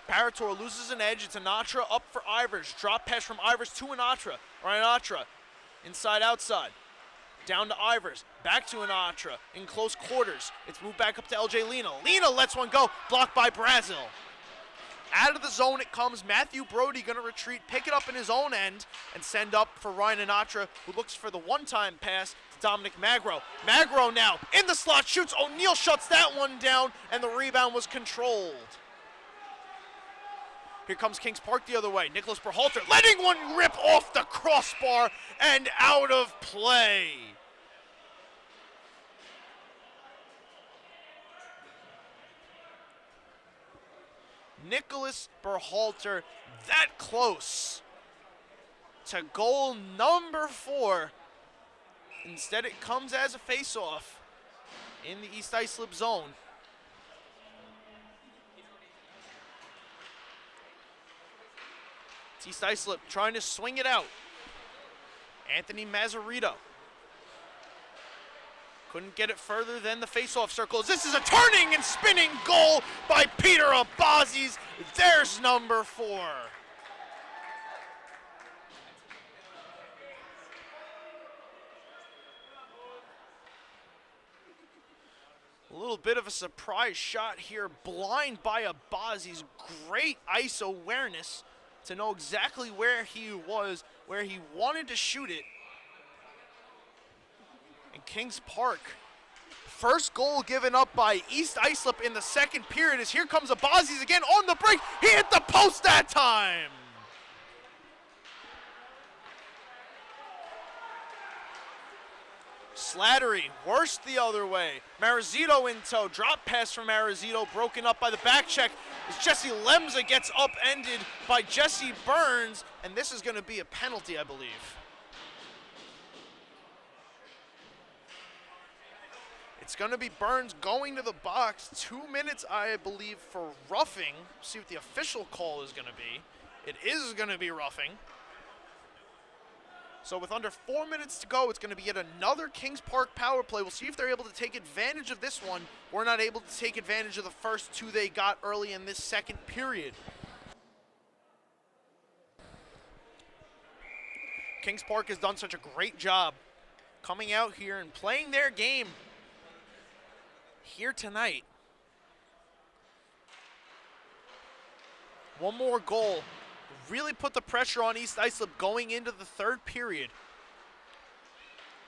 Parator loses an edge. It's Anatra up for Ivers. Drop pass from Ivers to Anatra. Ryan Anatra, inside, outside. Down to Ivers. Back to Anatra in close quarters. It's moved back up to LJ Lena. Lena lets one go. Blocked by Brazil. Out of the zone it comes. Matthew Brody going to retreat, pick it up in his own end, and send up for Ryan Anatra, who looks for the one-time pass Dominic Magro. Magro now in the slot, shoots. O'Neal shuts that one down, and the rebound was controlled. Here comes Kings Park the other way. Nicholas Berhalter letting one rip off the crossbar and out of play. Nicholas Berhalter that close to goal number 4. Instead, it comes as a face-off in the East Islip zone. It's East Islip trying to swing it out. Anthony Mazzarito couldn't get it further than the face-off circles. This is a turning and spinning goal by Peter Abazis. There's number 4. A little bit of a surprise shot here. Blind by Abazis. Great ice awareness to know exactly where he was, where he wanted to shoot it. And Kings Park, first goal given up by East Islip in the second period as here comes Abazis again on the break. He hit the post that time. Slattery, worse the other way. Marazito in tow, drop pass from Marazito, broken up by the back check as Jesse Lemza gets upended by Jesse Burns, and this is going to be a penalty, I believe. It's going to be Burns going to the box. 2 minutes, I believe, for roughing. See what the official call is going to be. It is going to be roughing. So with under 4 minutes to go, it's going to be yet another Kings Park power play. We'll see if they're able to take advantage of this one. We're not able to take advantage of the first 2 they got early in this second period. Kings Park has done such a great job coming out here and playing their game here tonight. One more goal really put the pressure on East Islip going into the third period.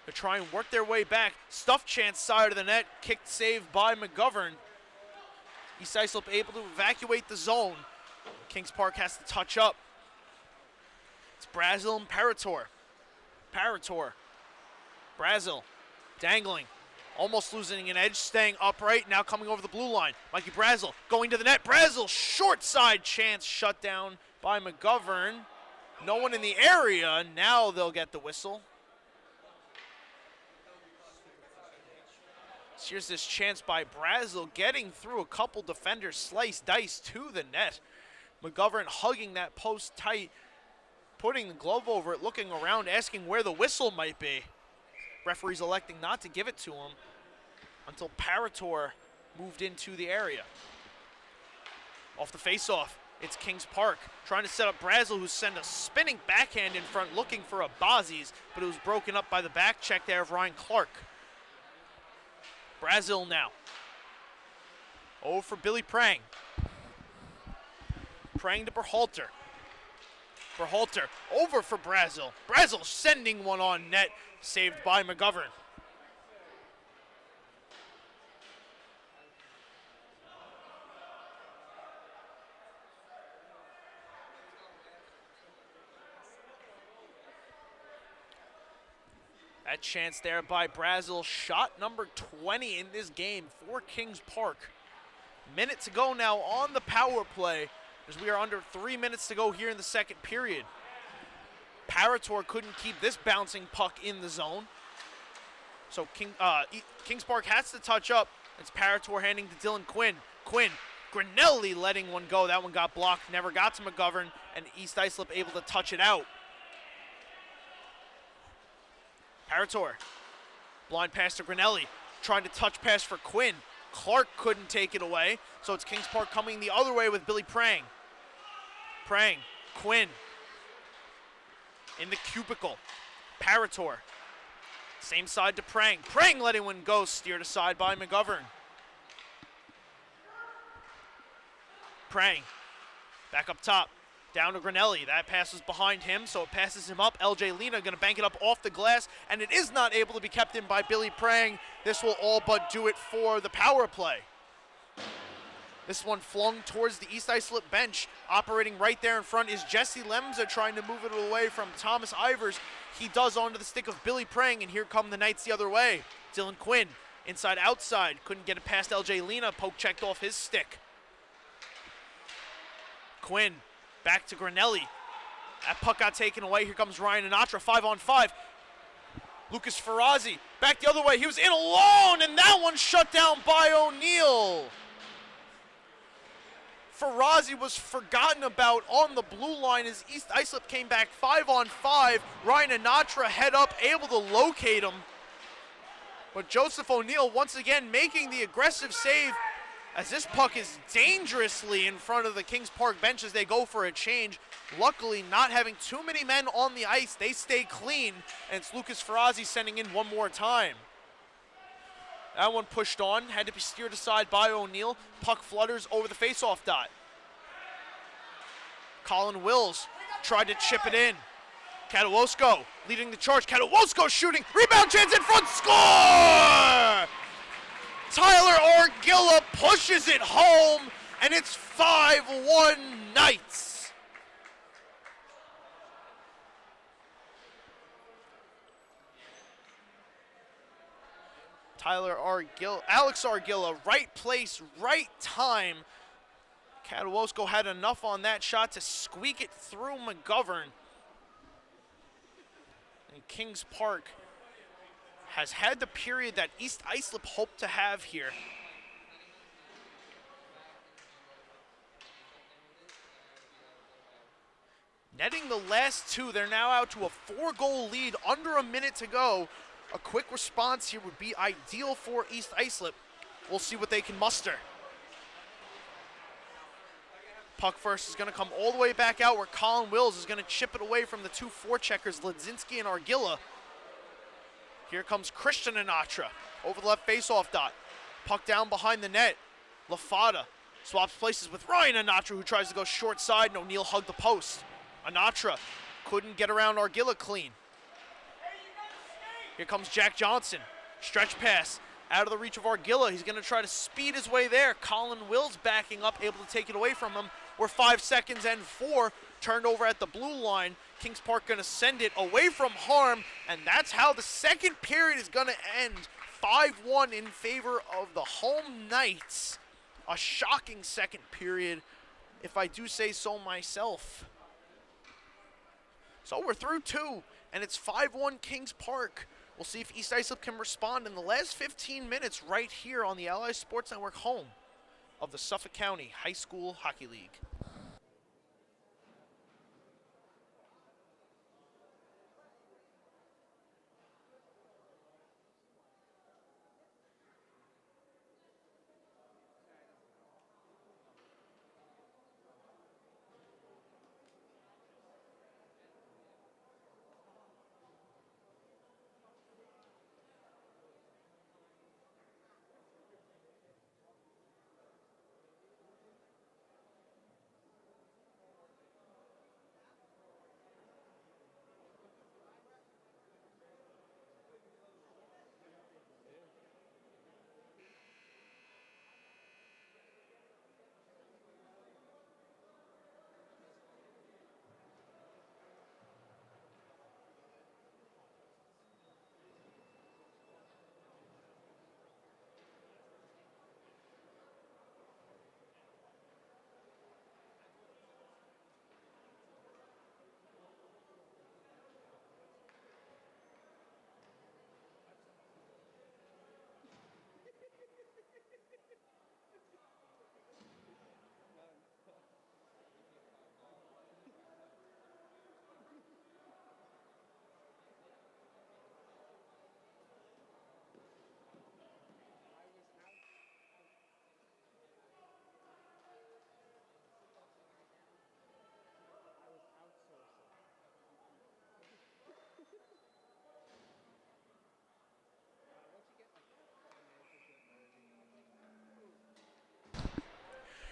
They try and work their way back. Stuff chance side of the net, kicked save by McGovern. East Islip able to evacuate the zone. Kings Park has to touch up. It's Brazil and Parator. Brazil dangling. Almost losing an edge, staying upright, now coming over the blue line. Mikey Brazil going to the net. Brazil, short side chance, shut down by McGovern. No one in the area. Now they'll get the whistle. So here's this chance by Brazil getting through a couple defenders, slice dice to the net. McGovern hugging that post tight, putting the glove over it, looking around, asking where the whistle might be. Referees electing not to give it to him until Parator moved into the area. Off the face-off, it's Kings Park trying to set up Brazil, who sent a spinning backhand in front looking for Abazis, but it was broken up by the back check there of Ryan Clark. Brazil now. Oh, for Billy Prang. Prang to Berhalter. Berhalter over for Brazil. Brazil sending one on net, saved by McGovern. That chance there by Brazil, shot number 20 in this game for Kings Park. Minute to go now on the power play, as we are under 3 minutes to go here in the second period. Parator couldn't keep this bouncing puck in the zone. So Kings Park has to touch up. It's Parator handing to Dylan Quinn. Grinelli letting one go. That one got blocked, never got to McGovern, and East Islip able to touch it out. Parator, blind pass to Grinelli, trying to touch pass for Quinn. Clark couldn't take it away, so it's Kings Park coming the other way with Billy Prang. Quinn, in the cubicle. Parator, same side to Prang. Prang letting one go, steered aside by McGovern. Prang, back up top. Down to Granelli. That passes behind him, so it passes him up. LJ Lena going to bank it up off the glass, and it is not able to be kept in by Billy Prang. This will all but do it for the power play. This one flung towards the East Islip bench. Operating right there in front is Jesse Lemza, trying to move it away from Thomas Ivers. He does onto the stick of Billy Prang, and here come the Knights the other way. Dylan Quinn, inside outside. Couldn't get it past LJ Lena. Poke checked off his stick. Quinn, back to Granelli. That puck got taken away. Here comes Ryan Anatra, 5-on-5. Lucas Ferrazzi, back the other way. He was in alone, and that one shut down by O'Neal. Ferrazzi was forgotten about on the blue line as East Islip came back 5-on-5. Ryan Anatra head up, able to locate him. But Joseph O'Neal once again making the aggressive save as this puck is dangerously in front of the Kings Park bench as they go for a change. Luckily, not having too many men on the ice, they stay clean, and it's Lucas Ferrazzi sending in one more time. That one pushed on, had to be steered aside by O'Neal. Puck flutters over the faceoff dot. Colin Wills tried to chip it in. Katawosko leading the charge. Katawosko shooting, rebound chance in front, score! Tyler Argilla pushes it home, and it's 5-1 Knights. Alex Argilla, right place, right time. Katawosko had enough on that shot to squeak it through McGovern. And Kings Park has had the period that East Islip hoped to have here. Netting the last two, they're now out to a 4-goal lead, under a minute to go. A quick response here would be ideal for East Islip. We'll see what they can muster. Puck first is going to come all the way back out where Colin Wills is going to chip it away from the two forecheckers, Ledzinski and Argilla. Here comes Christian Anatra over the left faceoff dot. Puck down behind the net. LaFada swaps places with Ryan Anatra, who tries to go short side, and O'Neal hugged the post. Anatra couldn't get around Argilla clean. Here comes Jack Johnson. Stretch pass out of the reach of Argilla. He's going to try to speed his way there. Colin Wills backing up, able to take it away from him. We're 5 seconds and 4. Turned over at the blue line. Kings Park going to send it away from harm, and that's how the second period is going to end. 5-1 in favor of the home Knights. A shocking second period, if I do say so myself. So we're through 2, and it's 5-1 Kings Park. We'll see if East Islip can respond in the last 15 minutes right here on the Allies Sports Network, home of the Suffolk County High School Hockey League.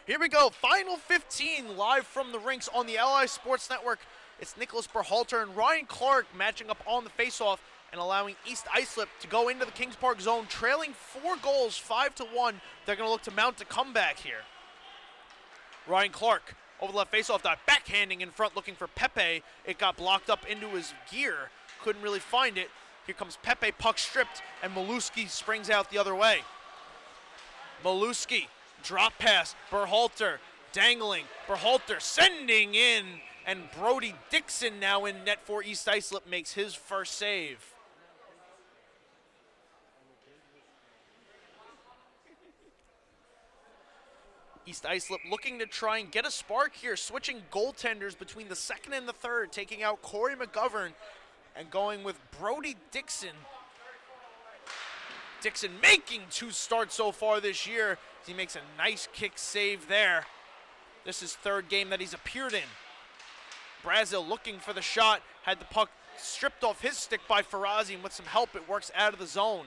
Here we go, final 15 live from the rinks on the LI Sports Network. It's Nicholas Berhalter and Ryan Clark matching up on the faceoff and allowing East Islip to go into the Kings Park zone, trailing 4 goals, 5-1. They're going to look to mount a comeback here. Ryan Clark over the left faceoff dot, backhanding in front, looking for Pepe. It got blocked up into his gear. Couldn't really find it. Here comes Pepe, puck stripped, and Maluski springs out the other way. Maluski, drop pass, Berhalter dangling, Berhalter sending in, and Brody Dixon now in net for East Islip makes his first save. East Islip looking to try and get a spark here, switching goaltenders between the second and the third, taking out Corey McGovern and going with Brody Dixon. Dixon making 2 starts so far this year. He makes a nice kick save there. This is 3rd game that he's appeared in. Brazil looking for the shot, had the puck stripped off his stick by Farazi, and with some help it works out of the zone.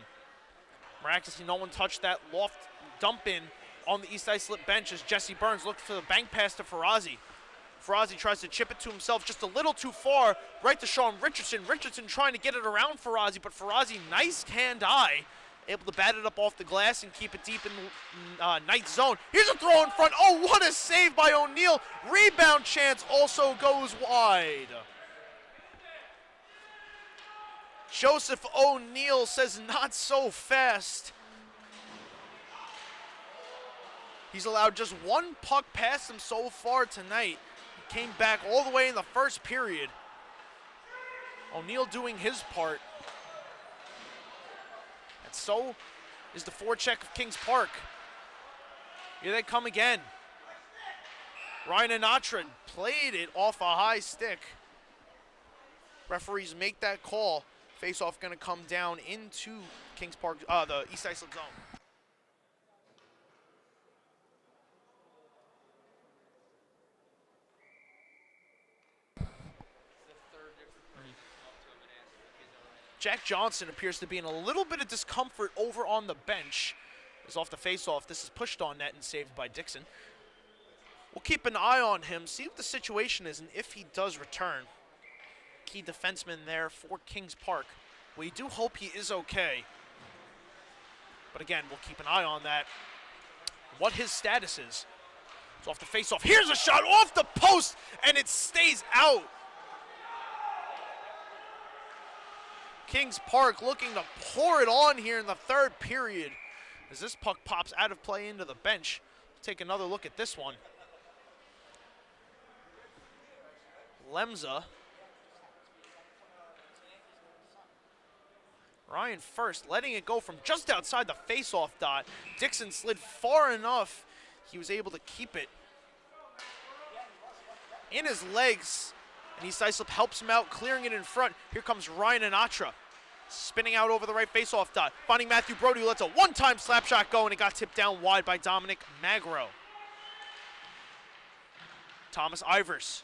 Miraculously no one touched that loft dump in on the East Islip bench as Jesse Burns looked for the bank pass to Farazi. Farazi tries to chip it to himself just a little too far, right to Sean Richardson. Richardson trying to get it around Farazi, but Farazi, nice hand-eye, able to bat it up off the glass and keep it deep in Knight's zone. Here's a throw in front. Oh, what a save by O'Neill. Rebound chance also goes wide. Joseph O'Neill says not so fast. He's allowed just 1 puck past him so far tonight. He came back all the way in the first period. O'Neill doing his part. And so is the forecheck of Kings Park. Here they come again. Ryan Anatra played it off a high stick. Referees make that call. Face-off going to come down into Kings Park, the East Islip zone. Jack Johnson appears to be in a little bit of discomfort over on the bench. Is off the face-off. This is pushed on net and saved by Dixon. We'll keep an eye on him, see what the situation is, and if he does return. Key defenseman there for Kings Park. We do hope he is okay. But again, we'll keep an eye on that. What his status is. It's off the face-off. Here's a shot off the post, and it stays out. Kings Park looking to pour it on here in the 3rd period. As this puck pops out of play into the bench. Take another look at this one. Lemza. Ryan first, letting it go from just outside the face-off dot. Dixon slid far enough. He was able to keep it in his legs. And East Islip helps him out, clearing it in front. Here comes Ryan Anatra, spinning out over the right face-off dot. Finding Matthew Brody, who lets a one-time slap shot go, and it got tipped down wide by Dominic Magro. Thomas Ivers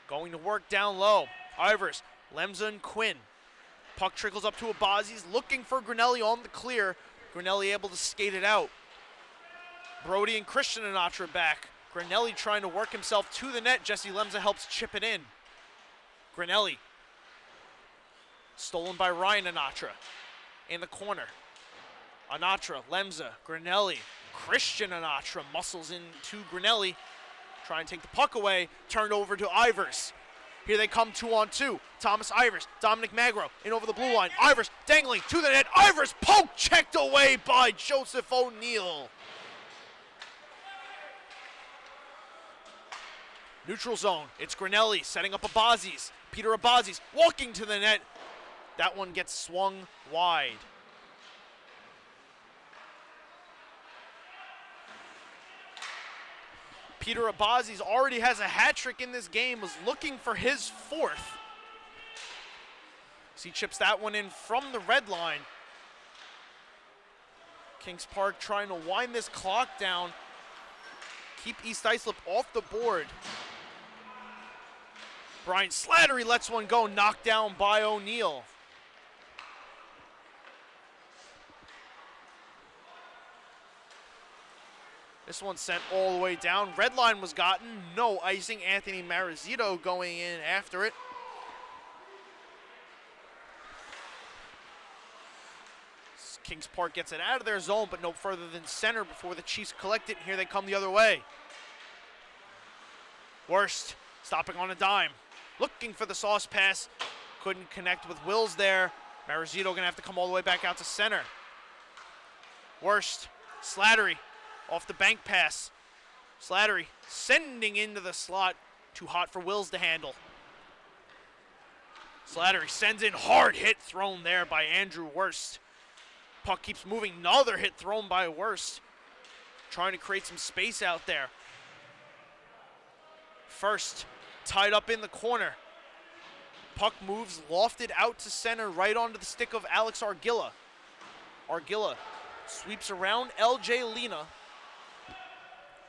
going to work down low. Ivers, Lemza and Quinn. Puck trickles up to Abazi's, looking for Grinelli on the clear. Grinelli able to skate it out. Brody and Christian Anatra back. Grinelli trying to work himself to the net. Jesse Lemza helps chip it in. Grinelli. Stolen by Ryan Anatra. In the corner. Anatra, Lemza, Grinelli. Christian Anatra muscles into Grinelli. Try and take the puck away. Turned over to Ivers. Here they come 2-on-2. Thomas Ivers, Dominic Magro in over the blue line. Ivers dangling to the net. Ivers poke checked away by Joseph O'Neill. Neutral zone, it's Grinelli setting up Abazi's. Peter Abazi's walking to the net. That one gets swung wide. Peter Abazi's already has a hat trick in this game, was looking for his 4th. So he chips that one in from the red line. Kings Park trying to wind this clock down, keep East Islip off the board. Brian Slattery lets one go, knocked down by O'Neill. This one sent all the way down. Red line was gotten. No icing. Anthony Marizito going in after it. Kings Park gets it out of their zone, but no further than center before the Chiefs collect it. Here they come the other way. Worst, stopping on a dime. Looking for the sauce pass. Couldn't connect with Wills there. Marizito gonna have to come all the way back out to center. Worst, Slattery off the bank pass. Slattery sending into the slot. Too hot for Wills to handle. Slattery sends in, hard hit thrown there by Andrew Worst. Puck keeps moving, another hit thrown by Worst. Trying to create some space out there. First, tied up in the corner. Puck moves, lofted out to center, right onto the stick of Alex Arguilla. Arguilla sweeps around LJ Lena.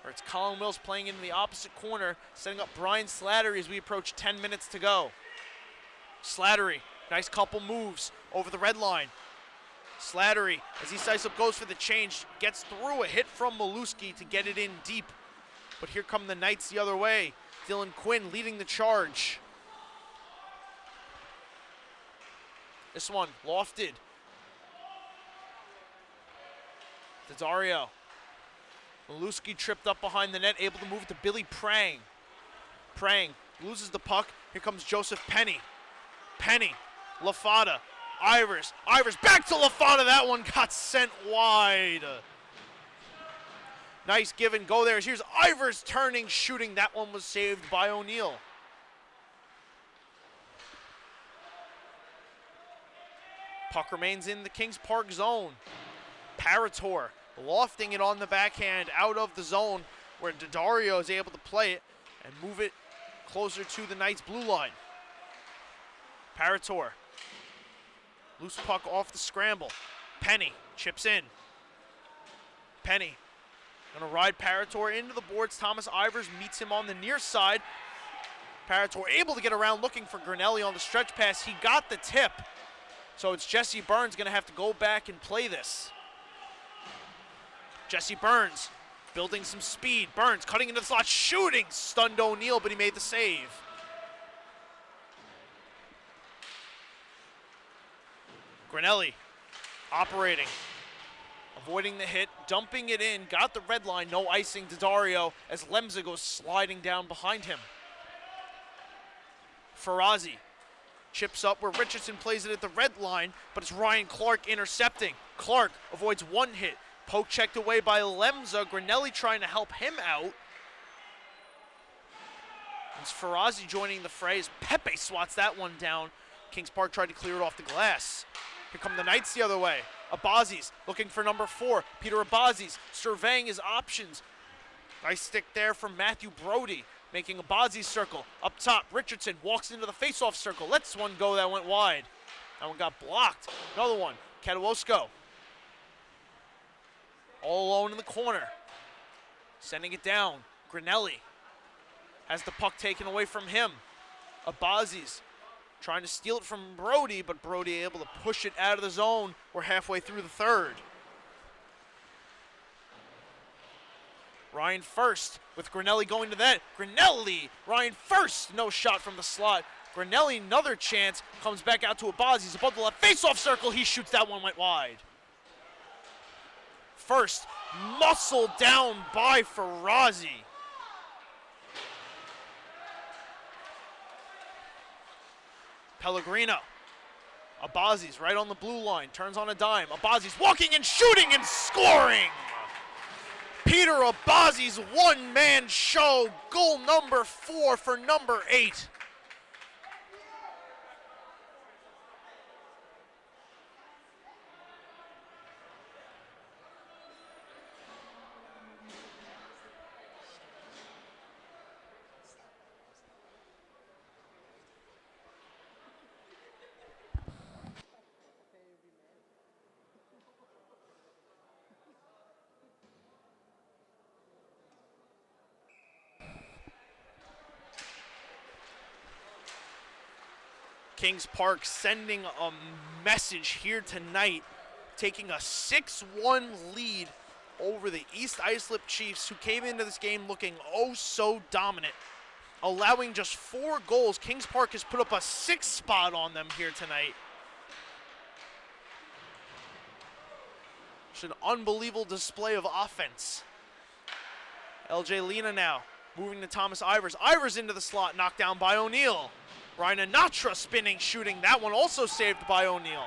Or it's Colin Wills playing in the opposite corner, setting up Brian Slattery as we approach 10 minutes to go. Slattery, nice couple moves over the red line. Slattery, as East Islip goes for the change, gets through a hit from Maluski to get it in deep. But here come the Knights the other way. Dylan Quinn leading the charge. This one, lofted. Daddario. Maluski tripped up behind the net, able to move to Billy Prang. Prang loses the puck. Here comes Joseph Penny. Penny, LaFada. Ivers back to LaFada. That one got sent wide. Nice give and go there. Here's Ivers turning, shooting. That one was saved by O'Neill. Puck remains in the Kings Park zone. Parator lofting it on the backhand out of the zone where Daddario is able to play it and move it closer to the Knights' blue line. Parator. Loose puck off the scramble. Penny chips in. Penny gonna ride Parator into the boards. Thomas Ivers meets him on the near side. Parator able to get around looking for Grinelli on the stretch pass. He got the tip. So it's Jesse Burns gonna have to go back and play this. Jesse Burns building some speed. Burns cutting into the slot, shooting. Stunned O'Neill, but he made the save. Grinelli operating, avoiding the hit, dumping it in, got the red line, no icing to Dario as Lemza goes sliding down behind him. Farazi chips up where Richardson plays it at the red line, but it's Ryan Clark intercepting. Clark avoids one hit, poke checked away by Lemza. Grinelli trying to help him out. It's Farazi joining the fray as Pepe swats that one down. Kings Park tried to clear it off the glass. Here come the Knights the other way. Abazis looking for number 4. Peter Abazis surveying his options. Nice stick there from Matthew Brody, making Abazis circle. Up top, Richardson walks into the face-off circle. Lets one go that went wide. That one got blocked. Another one, Katawosko. All alone in the corner. Sending it down. Grinelli has the puck taken away from him. Abazis trying to steal it from Brody, but Brody able to push it out of the zone. We're halfway through the third. Ryan First with Grinelli going to that. Grinelli, Ryan First, no shot from the slot. Grinelli, another chance, comes back out to Abazis above the left face-off circle. He shoots, that one went wide. First, muscled down by Farazi. Pellegrino. Abazis right on the blue line, turns on a dime. Abazis walking and shooting and scoring. Peter Abazis one-man show, goal number 4 for number 8. Kings Park sending a message here tonight, taking a 6-1 lead over the East Islip Chiefs, who came into this game looking oh so dominant, allowing just 4 goals. Kings Park has put up a 6 spot on them here tonight. It's an unbelievable display of offense. LJ Lena now moving to Thomas Ivers. Ivers into the slot, knocked down by O'Neal. Ryan Anatra spinning, shooting. That one also saved by O'Neal.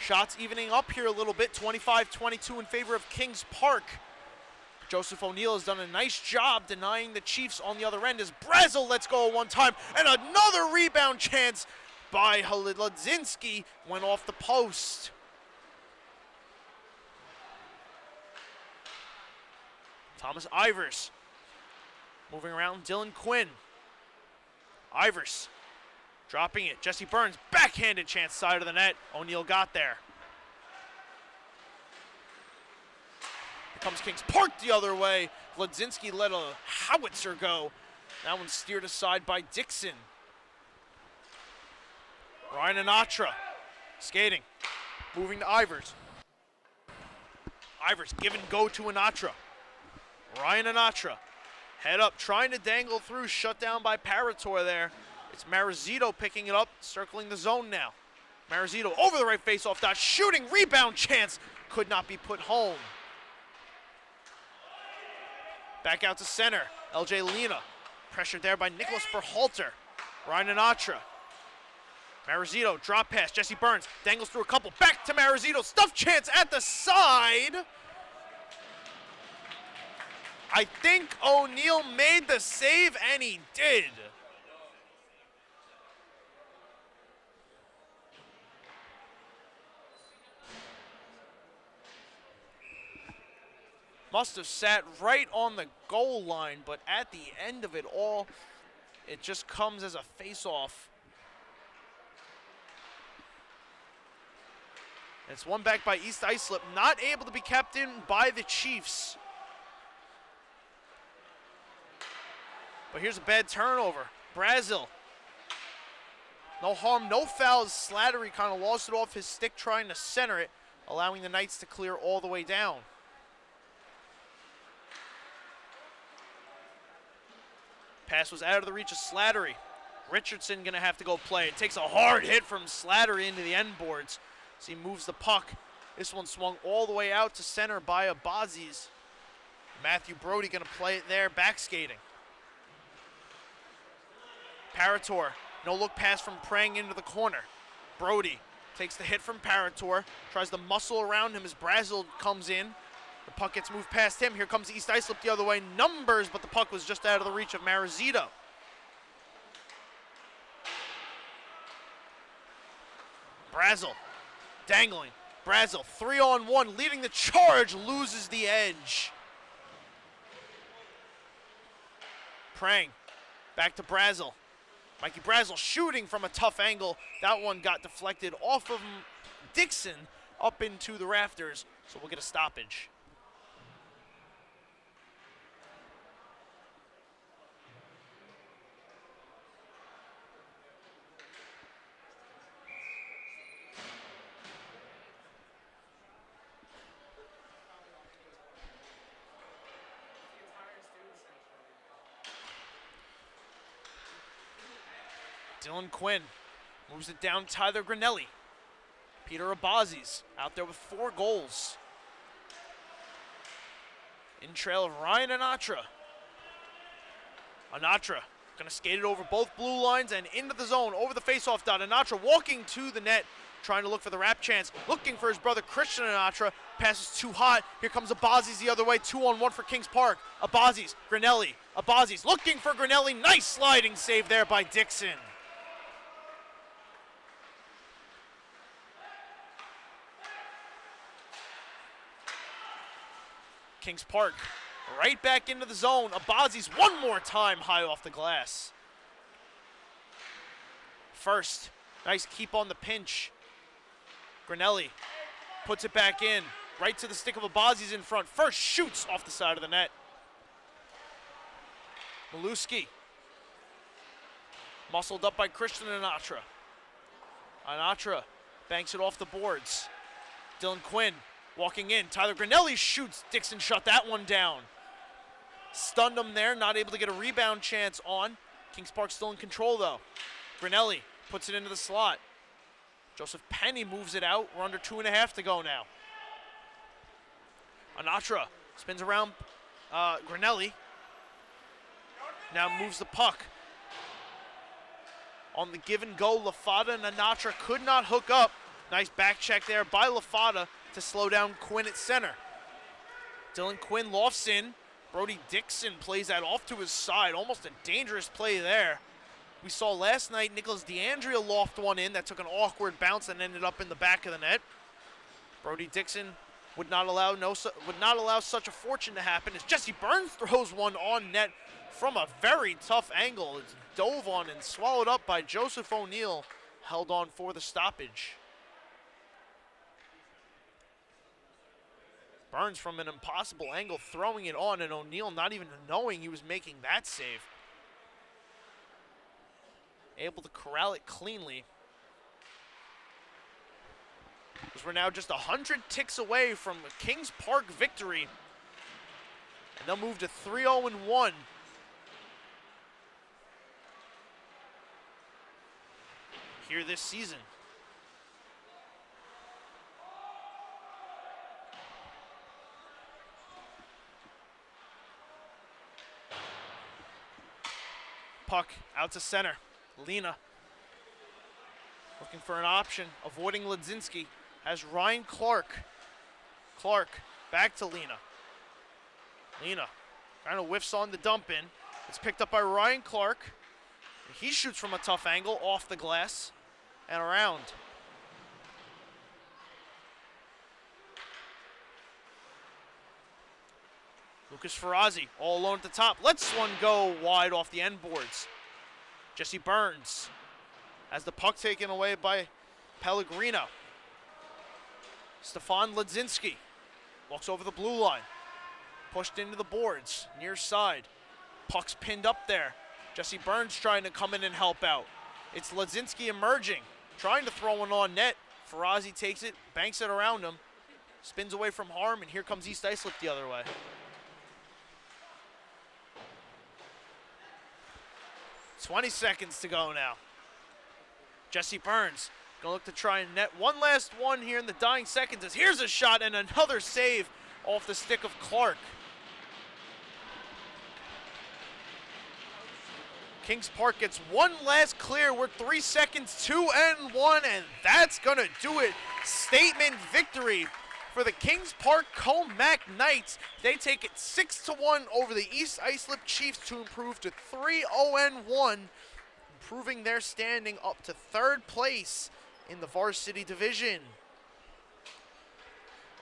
Shots evening up here a little bit, 25-22 in favor of Kings Park. Joseph O'Neal has done a nice job denying the Chiefs on the other end as Brazel lets go one time, and another rebound chance by Ladzinski went off the post. Thomas Ivers moving around, Dylan Quinn. Ivers dropping it, Jesse Burns, backhanded chance, side of the net. O'Neal got there. Here comes Kings Park the other way. Ladzinski let a howitzer go. That one steered aside by Dixon. Ryan Anatra skating, moving to Ivers. Ivers give and go to Anatra. Ryan Anatra, head up, trying to dangle through, shut down by Parator there. It's Marizito picking it up, circling the zone now. Marizito over the right face-off dot, shooting, rebound chance, could not be put home. Back out to center, LJ Lena, pressured there by Nicholas Berhalter. Ryan Anatra. Marizito, drop pass, Jesse Burns, dangles through a couple, back to Marizito, stuff chance at the side. I think O'Neal made the save, and he did. Must have sat right on the goal line, but at the end of it all, it just comes as a face-off. It's one back by East Islip, not able to be kept in by the Chiefs. But here's a bad turnover. Brazel. No harm, no fouls. Slattery kind of lost it off his stick trying to center it, allowing the Knights to clear all the way down. Pass was out of the reach of Slattery. Richardson going to have to go play. It takes a hard hit from Slattery into the end boards as he moves the puck. This one swung all the way out to center by Abazis. Matthew Brody going to play it there, back skating. Parator, no look pass from Prang into the corner. Brody takes the hit from Parator, tries to muscle around him as Brazel comes in. The puck gets moved past him. Here comes East Islip the other way. Numbers, but the puck was just out of the reach of Marizito. Brazel dangling. Brazel 3-on-1 leading the charge, loses the edge. Prang back to Brazel. Mikey Brazel shooting from a tough angle. That one got deflected off of Dixon up into the rafters, so we'll get a stoppage. Dylan Quinn moves it down Tyler Granelli. Peter Abazis out there with 4 goals. In trail of Ryan Anatra. Anatra going to skate it over both blue lines and into the zone over the faceoff dot. Anatra walking to the net, trying to look for the wrap chance, looking for his brother Christian Anatra. Passes too hot. Here comes Abazis the other way, 2-on-1 for Kings Park. Abazis, Granelli, Abazis looking for Granelli. Nice sliding save there by Dixon. Kings Park right back into the zone. Abazis one more time high off the glass. First, nice keep on the pinch. Granelli puts it back in, right to the stick of Abazis in front. First shoots off the side of the net. Maluski muscled up by Christian Anatra. Anatra banks it off the boards. Dylan Quinn walking in. Tyler Grinelli shoots. Dixon shut that one down. Stunned him there, not able to get a rebound chance on. Kings Park still in control though. Grinelli puts it into the slot. Joseph Penny moves it out. We're under 2.5 to go now. Anatra spins around Grinelli. Now moves the puck. On the give and go, Lafada and Anatra could not hook up. Nice back check there by Lafada to slow down Quinn at center. Dylan Quinn lofts in. Brody Dixon plays that off to his side. Almost a dangerous play there. We saw last night Nicholas DeAndrea loft one in that took an awkward bounce and ended up in the back of the net. Brody Dixon would not allow such a fortune to happen as Jesse Burns throws one on net from a very tough angle. It's dove on and swallowed up by Joseph O'Neill. Held on for the stoppage. Burns from an impossible angle throwing it on, and O'Neill not even knowing he was making that save. Able to corral it cleanly. As we're now just 100 ticks away from a Kings Park victory. And they'll move to 3-0-1. Here this season. Puck out to center. Lena looking for an option, avoiding Ledzinski. Has Ryan Clark. Clark back to Lena. Lena kind of whiffs on the dump in. It's picked up by Ryan Clark. He shoots from a tough angle off the glass and around. Lucas Ferrazzi all alone at the top. Lets one go wide off the end boards. Jesse Burns has the puck taken away by Pellegrino. Stefan Ledzinski walks over the blue line. Pushed into the boards, near side. Puck's pinned up there. Jesse Burns trying to come in and help out. It's Ledzinski emerging, trying to throw one on net. Ferrazzi takes it, banks it around him. Spins away from harm, and here comes East Islip the other way. 20 seconds to go now. Jesse Burns gonna look to try and net one last one here in the dying seconds. As here's a shot and another save off the stick of Clark. Kings Park gets one last clear. We're 3 seconds, 2-1, and that's gonna do it. Statement victory for the Kings Park Commack Knights. They take it 6-1 over the East Islip Chiefs to improve to 3-0-1, improving their standing up to 3rd place in the Varsity division.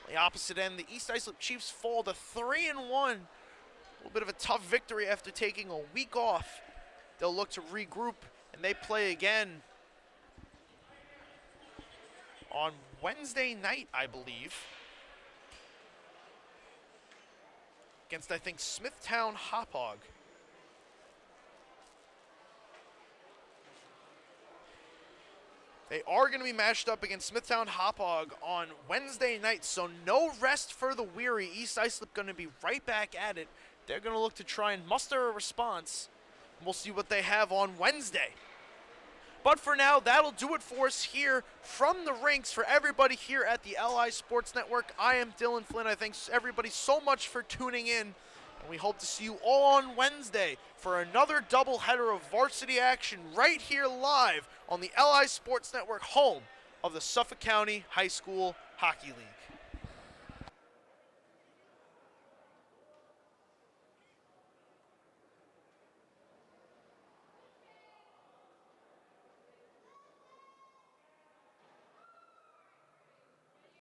On the opposite end, the East Islip Chiefs fall to 3-1. A little bit of a tough victory after taking a week off. They'll look to regroup, and they play again on Wednesday night, I believe, against, I think, Smithtown Hauppauge. They are going to be matched up against Smithtown Hauppauge on Wednesday night, so no rest for the weary. East Islip going to be right back at it. They're going to look to try and muster a response. We'll see what they have on Wednesday. But for now, that'll do it for us here from the rinks. For everybody here at the LI Sports Network, I am Dylan Flynn. I thank everybody so much for tuning in, and we hope to see you all on Wednesday for another doubleheader of varsity action right here live on the LI Sports Network, home of the Suffolk County High School Hockey League.